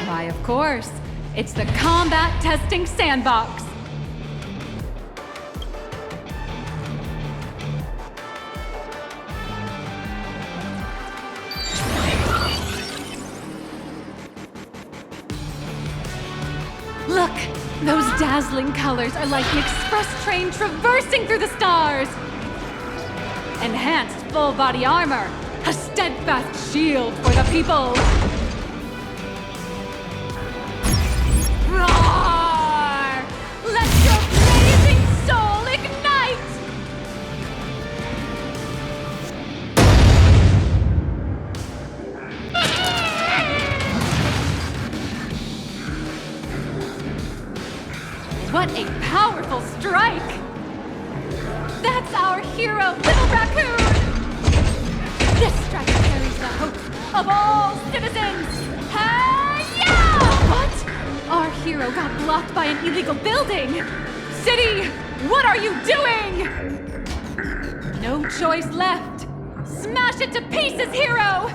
Speaker 5: Why, of course. It's the combat testing sandbox. Look! Those dazzling colors are like an express train traversing through the stars! Enhanced full-body armor! A steadfast shield for the people! Roar! Let your blazing soul ignite! What a powerful strike! That's our hero, Little Raccoon! This strike carries the hopes of all citizens! Hi-ya! What? Our hero got blocked by an illegal building! City, what are you doing? No choice left. Smash it to pieces, hero!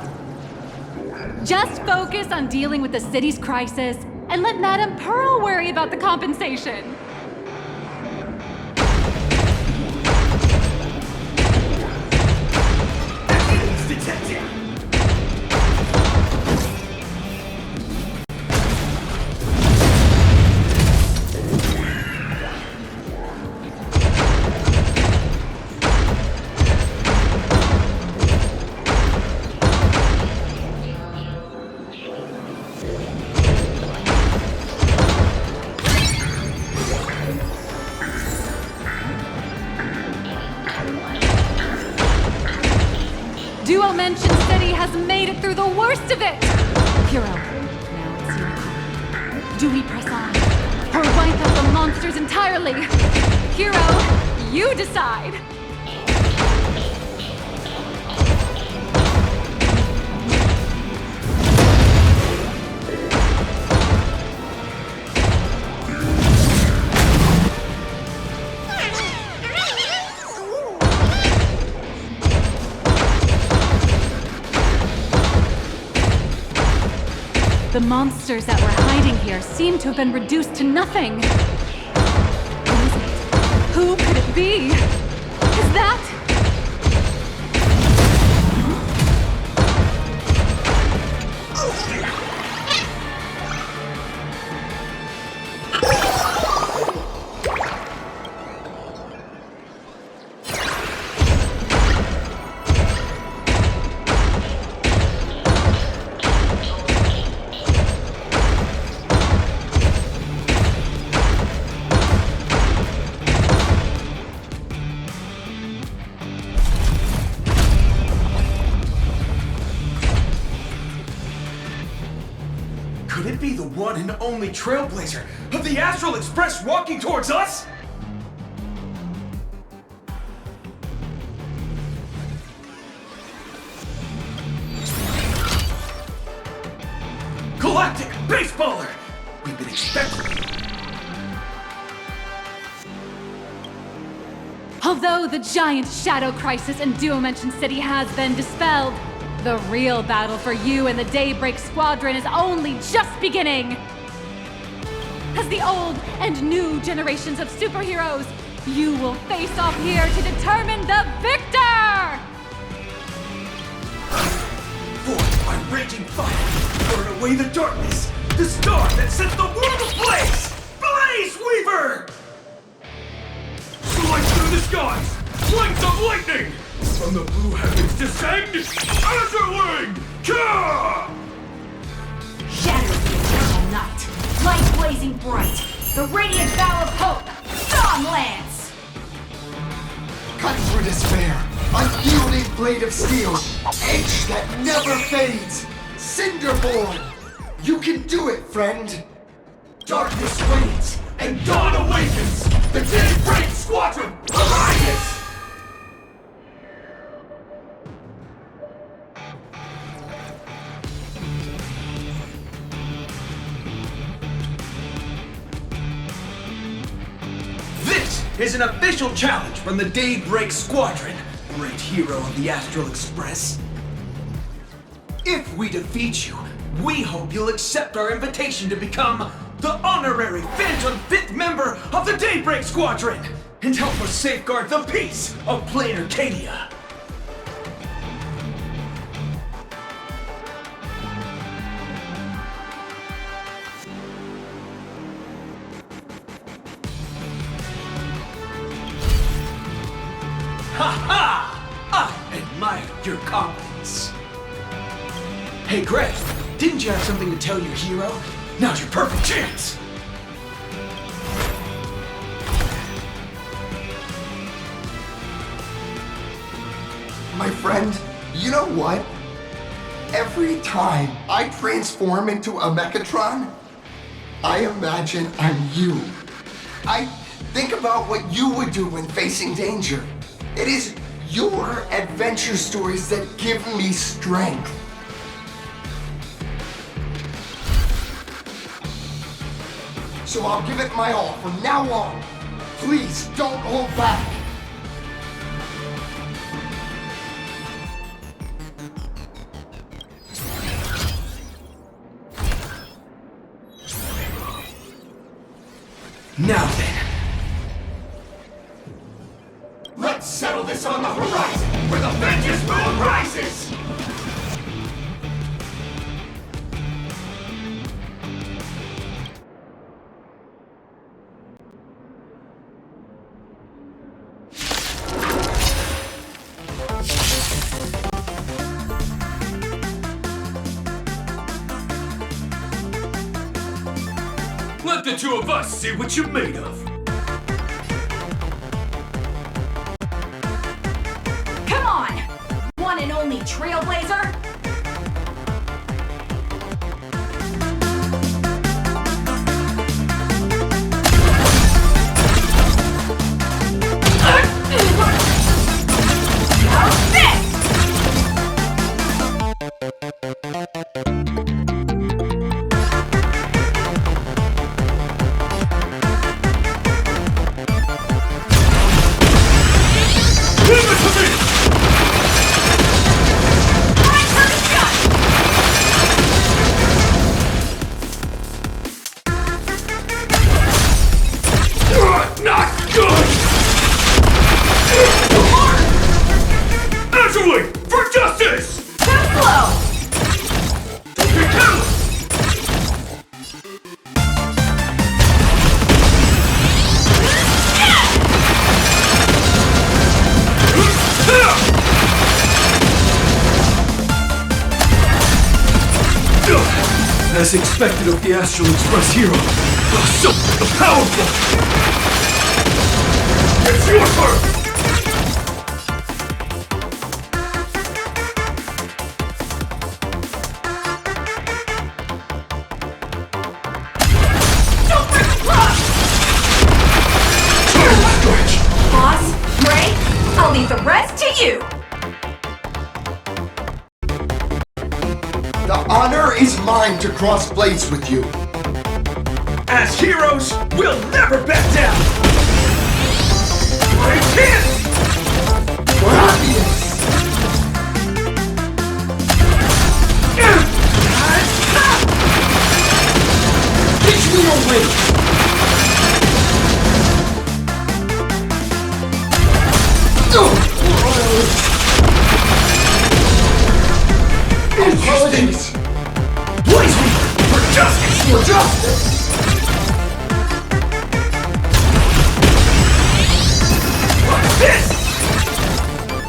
Speaker 5: Just focus on dealing with the city's crisis and let Madame Pearl worry about the compensation.
Speaker 10: Detected.
Speaker 5: Duo Mention City has made it through the worst of it! Hero, now it's your call. Do we press on? Or wipe out the monsters entirely? Hero, you decide! The monsters that were hiding here seem to have been reduced to nothing. Who is it? Who could it be? Is that...
Speaker 14: Could it be the one and only Trailblazer of the Astral Express walking towards us? Galactic Baseballer! We've been expecting you.
Speaker 5: Although the giant shadow crisis in Duo Mention City has been dispelled, the real battle for you and the Daybreak Squadron is only just beginning! As the old and new generations of superheroes, you will face off here to determine the victor!
Speaker 14: Forged by raging fire, burn away the darkness, the star that sets the world ablaze! Blaze Weaver! Slice through the skies! Flanks of lightning! From the blue heavens descend, Azurwing! Ka!
Speaker 13: Shatter the eternal night, light blazing bright, the radiant bow of hope, Dawn Lance!
Speaker 11: Cut through despair, unyielding blade of steel, edge that never fades, Cinderborn! You can do it, friend!
Speaker 14: Darkness wanes, and dawn awakens! The Daybreak Squadron, Alliance! This is an official challenge from the Daybreak Squadron, great hero of the Astral Express. If we defeat you, we hope you'll accept our invitation to become the honorary Phantom 5th member of the Daybreak Squadron and help us safeguard the peace of Planarcadia. Ha-ha! I admire your confidence. Hey, Greg, didn't you have something to tell your hero? Now's your perfect chance!
Speaker 11: My friend, you know what? Every time I transform into a Mechatron, I imagine I'm you. I think about what you would do when facing danger. It is your adventure stories that give me strength. So I'll give it my all from now on. Please don't hold back.
Speaker 14: Now then.
Speaker 11: Let's settle this on the horizon, where the vengeance moon rises!
Speaker 14: Let the two of us see what you're made of.
Speaker 13: Come on! One and only Trailblazer!
Speaker 14: As expected of the Astral Express hero. So powerful! It's your turn!
Speaker 13: Don't break the clock! Boss, Ray, I'll leave the rest to you!
Speaker 11: The honor is mine to cross blades with you.
Speaker 14: As heroes, we'll never back down! I can't!
Speaker 11: For happiness! Teach me your ways!
Speaker 14: Injustice! Blaze me for justice!
Speaker 11: For justice!
Speaker 14: What's this?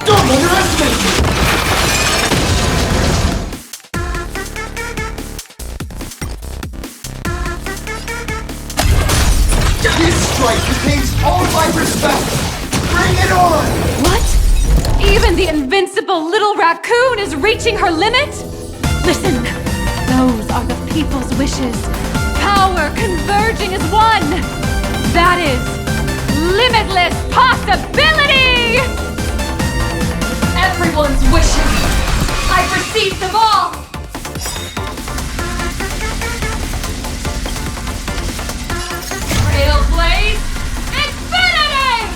Speaker 11: Don't underestimate me! This strike contains all my respect! Bring it on!
Speaker 5: What? Even the invincible little raccoon is reaching her limit? Listen, those are the people's wishes. Power converging as one. That is limitless possibility!
Speaker 13: Everyone's wishes! I've received them all! Trailblaze Infinity!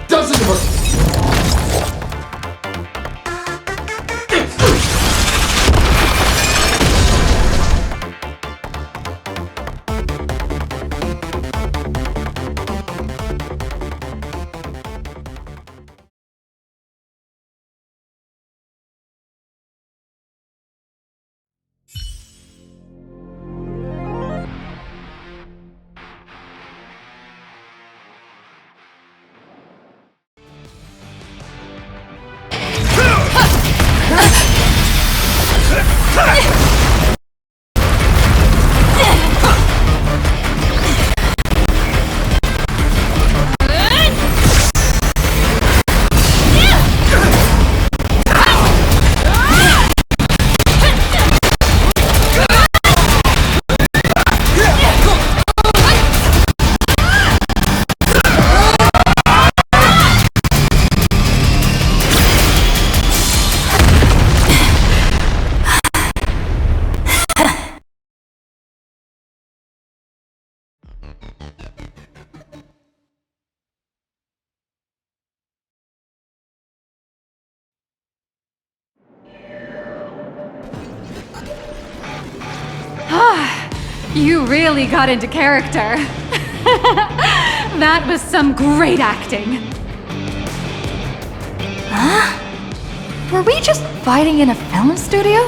Speaker 11: Doesn't hurt!
Speaker 5: You really got into character. That was some great acting.
Speaker 9: Huh? Were we just fighting in a film studio?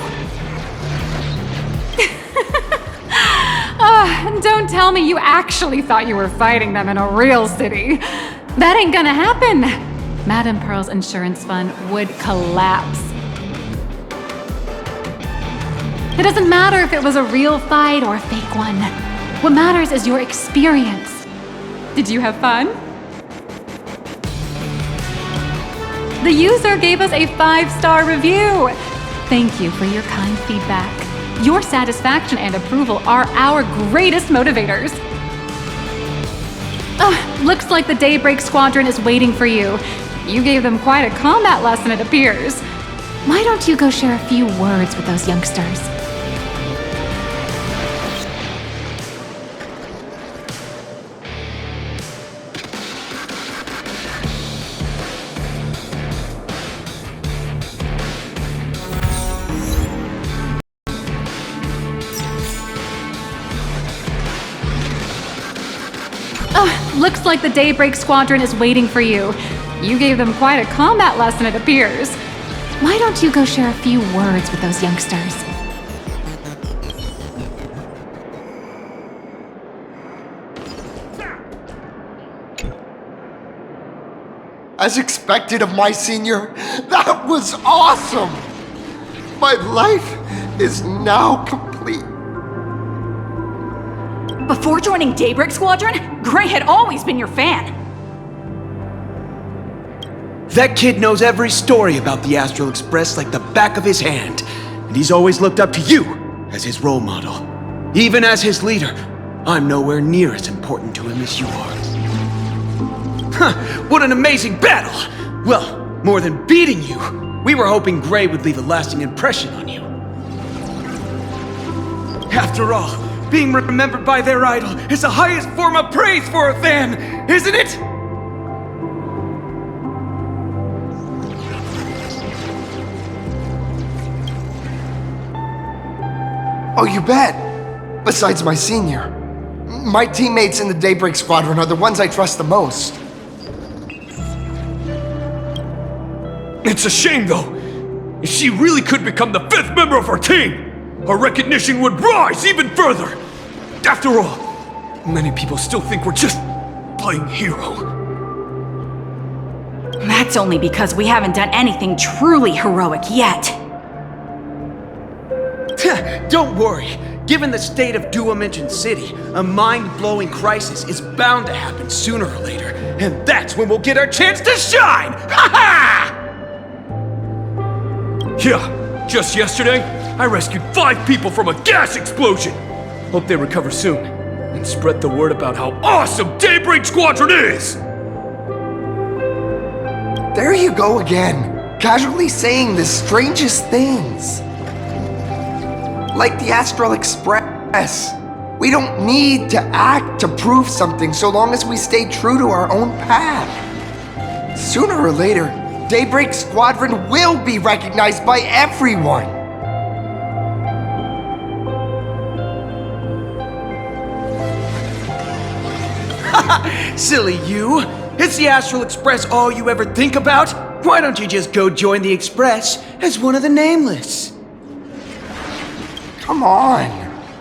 Speaker 5: Don't tell me you actually thought you were fighting them in a real city. That ain't gonna happen. Madame Pearl's insurance fund would collapse. It doesn't matter if it was a real fight or a fake one. What matters is your experience. Did you have fun? The user gave us a 5-star review. Thank you for your kind feedback. Your satisfaction and approval are our greatest motivators. Looks like the Daybreak Squadron is waiting for you. You gave them quite a combat lesson, it appears. Why don't you go share a few words with those youngsters? Looks like the Daybreak Squadron is waiting for you. You gave them quite a combat lesson, it appears. Why don't you go share a few words with those youngsters?
Speaker 11: As expected of my senior, that was awesome! My life is now complete.
Speaker 13: Before joining Daybreak Squadron, Gray had always been your fan.
Speaker 14: That kid knows every story about the Astral Express like the back of his hand, and he's always looked up to you as his role model. Even as his leader, I'm nowhere near as important to him as you are. Huh, what an amazing battle! Well, more than beating you, we were hoping Gray would leave a lasting impression on you. After all, being remembered by their idol is the highest form of praise for a fan, isn't it?
Speaker 11: Oh, you bet. Besides my senior, my teammates in the Daybreak Squadron are the ones I trust the most.
Speaker 10: It's a shame, though. If she really could become the 5th member of our team, our recognition would rise even further. After all, many people still think we're just playing hero.
Speaker 13: That's only because we haven't done anything truly heroic yet.
Speaker 14: Don't worry. Given the state of Duo-Mention City, a mind-blowing crisis is bound to happen sooner or later. And that's when we'll get our chance to shine! Ha-ha!
Speaker 10: Yeah, just yesterday, I rescued 5 people from a gas explosion. Hope they recover soon, and spread the word about how awesome Daybreak Squadron is!
Speaker 11: There you go again, casually saying the strangest things. Like the Astral Express. We don't need to act to prove something so long as we stay true to our own path. Sooner or later, Daybreak Squadron will be recognized by everyone.
Speaker 14: Silly you! Is the Astral Express all you ever think about? Why don't you just go join the Express as one of the Nameless?
Speaker 11: Come on,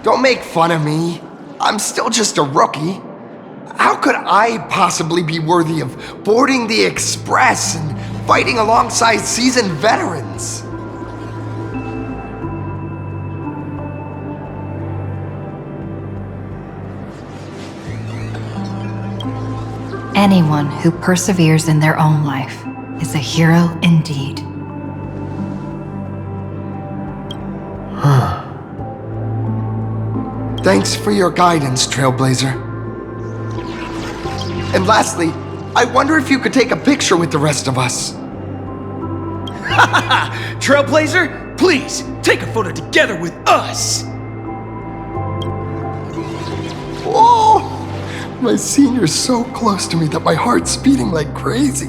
Speaker 11: don't make fun of me. I'm still just a rookie. How could I possibly be worthy of boarding the Express and fighting alongside seasoned veterans?
Speaker 15: Anyone who perseveres in their own life is a hero indeed.
Speaker 11: Thanks for your guidance, Trailblazer. And lastly, I wonder if you could take a picture with the rest of us.
Speaker 14: Trailblazer, please, take a photo together with us!
Speaker 11: Whoa! My senior's so close to me that my heart's beating like crazy.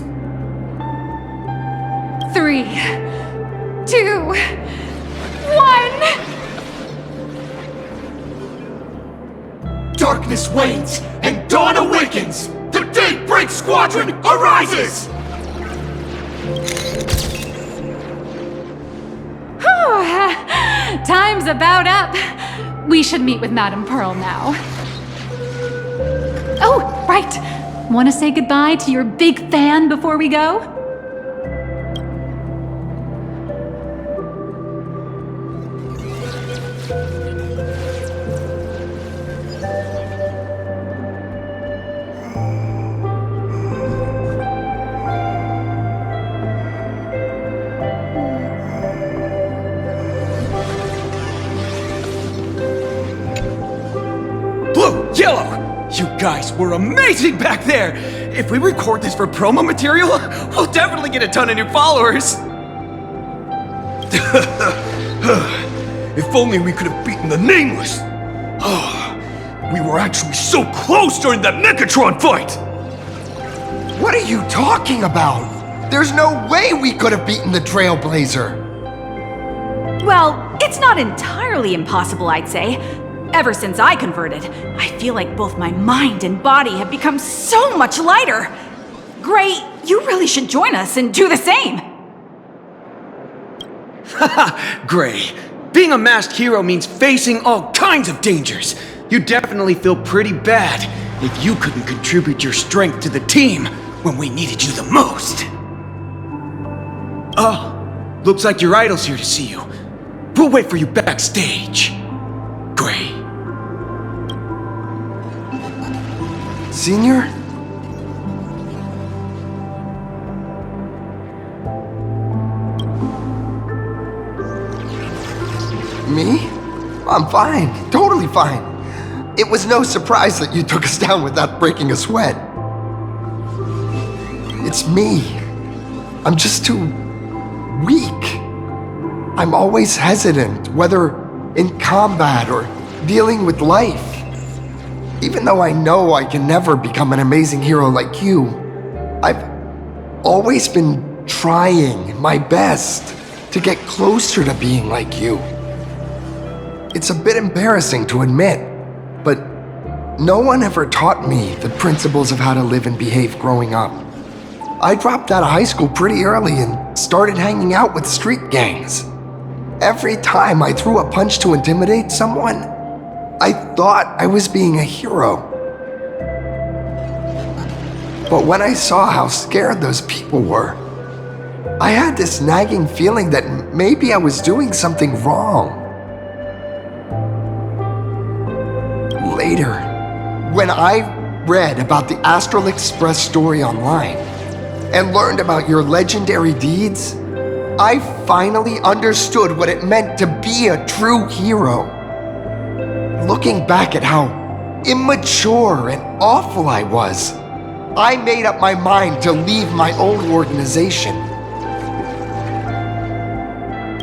Speaker 5: 3, 2, 1...
Speaker 10: Darkness wanes and dawn awakens! The Daybreak Squadron arises!
Speaker 5: Time's about up. We should meet with Madame Pearl now. Oh, right. Want to say goodbye to your big fan before we go?
Speaker 14: guys were amazing back there! If we record this for promo material, we'll definitely get a ton of new followers! If only we could have beaten the Nameless! We were actually so close during that Megatron fight!
Speaker 11: What are you talking about? There's no way we could have beaten the Trailblazer!
Speaker 16: Well, it's not entirely impossible, I'd say. Ever since I converted, I feel like both my mind and body have become so much lighter. Gray, you really should join us and do the same.
Speaker 14: Haha, Gray. Being a masked hero means facing all kinds of dangers. You definitely feel pretty bad if you couldn't contribute your strength to the team when we needed you the most. Oh, looks like your idol's here to see you. We'll wait for you backstage. Gray.
Speaker 11: Senior? Me? I'm fine. Totally fine. It was no surprise that you took us down without breaking a sweat. It's me. I'm just too weak. I'm always hesitant, whether in combat or dealing with life. Even though I know I can never become an amazing hero like you, I've always been trying my best to get closer to being like you. It's a bit embarrassing to admit, but no one ever taught me the principles of how to live and behave growing up. I dropped out of high school pretty early and started hanging out with street gangs. Every time I threw a punch to intimidate someone, I thought I was being a hero. But when I saw how scared those people were, I had this nagging feeling that maybe I was doing something wrong. Later, when I read about the Astral Express story online and learned about your legendary deeds, I finally understood what it meant to be a true hero. Looking back at how immature and awful I was, I made up my mind to leave my old organization.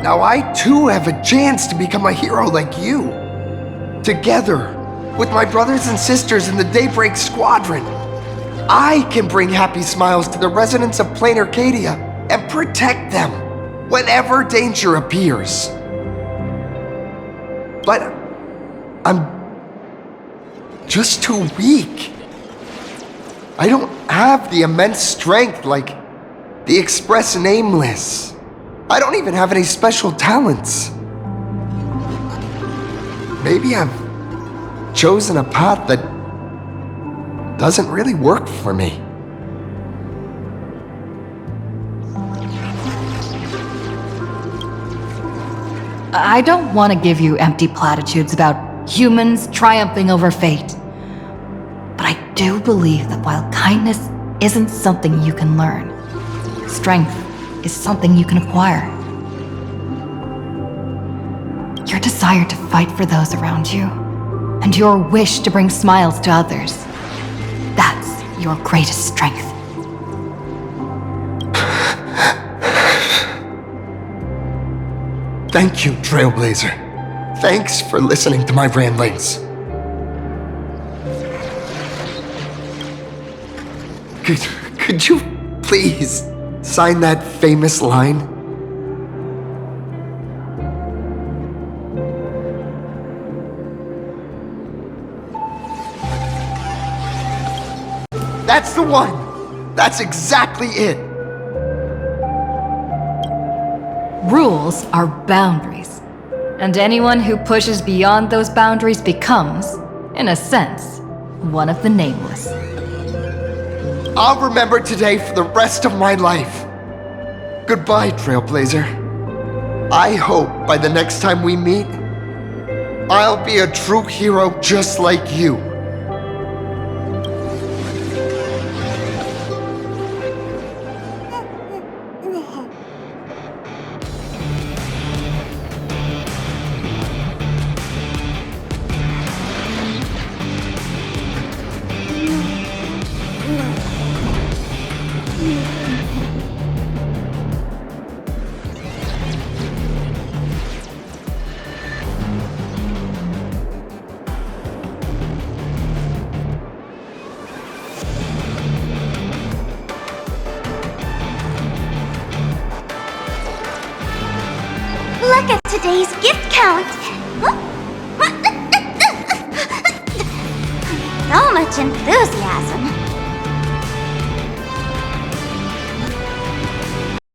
Speaker 11: Now I too have a chance to become a hero like you. Together, with my brothers and sisters in the Daybreak Squadron, I can bring happy smiles to the residents of Planarcadia and protect them whenever danger appears. But I'm just too weak. I don't have the immense strength like the Express Nameless. I don't even have any special talents. Maybe I've chosen a path that doesn't really work for me.
Speaker 15: I don't want to give you empty platitudes about humans triumphing over fate. But I do believe that while kindness isn't something you can learn, strength is something you can acquire. Your desire to fight for those around you, and your wish to bring smiles to others, that's your greatest strength.
Speaker 11: Thank you, Trailblazer. Thanks for listening to my ramblings. Could you please sign that famous line? That's the one! That's exactly it!
Speaker 15: Rules are boundaries, and anyone who pushes beyond those boundaries becomes, in a sense, one of the Nameless.
Speaker 11: I'll remember today for the rest of my life. Goodbye, Trailblazer. I hope by the next time we meet, I'll be a true hero just like you.
Speaker 1: Look at today's gift count. So much enthusiasm.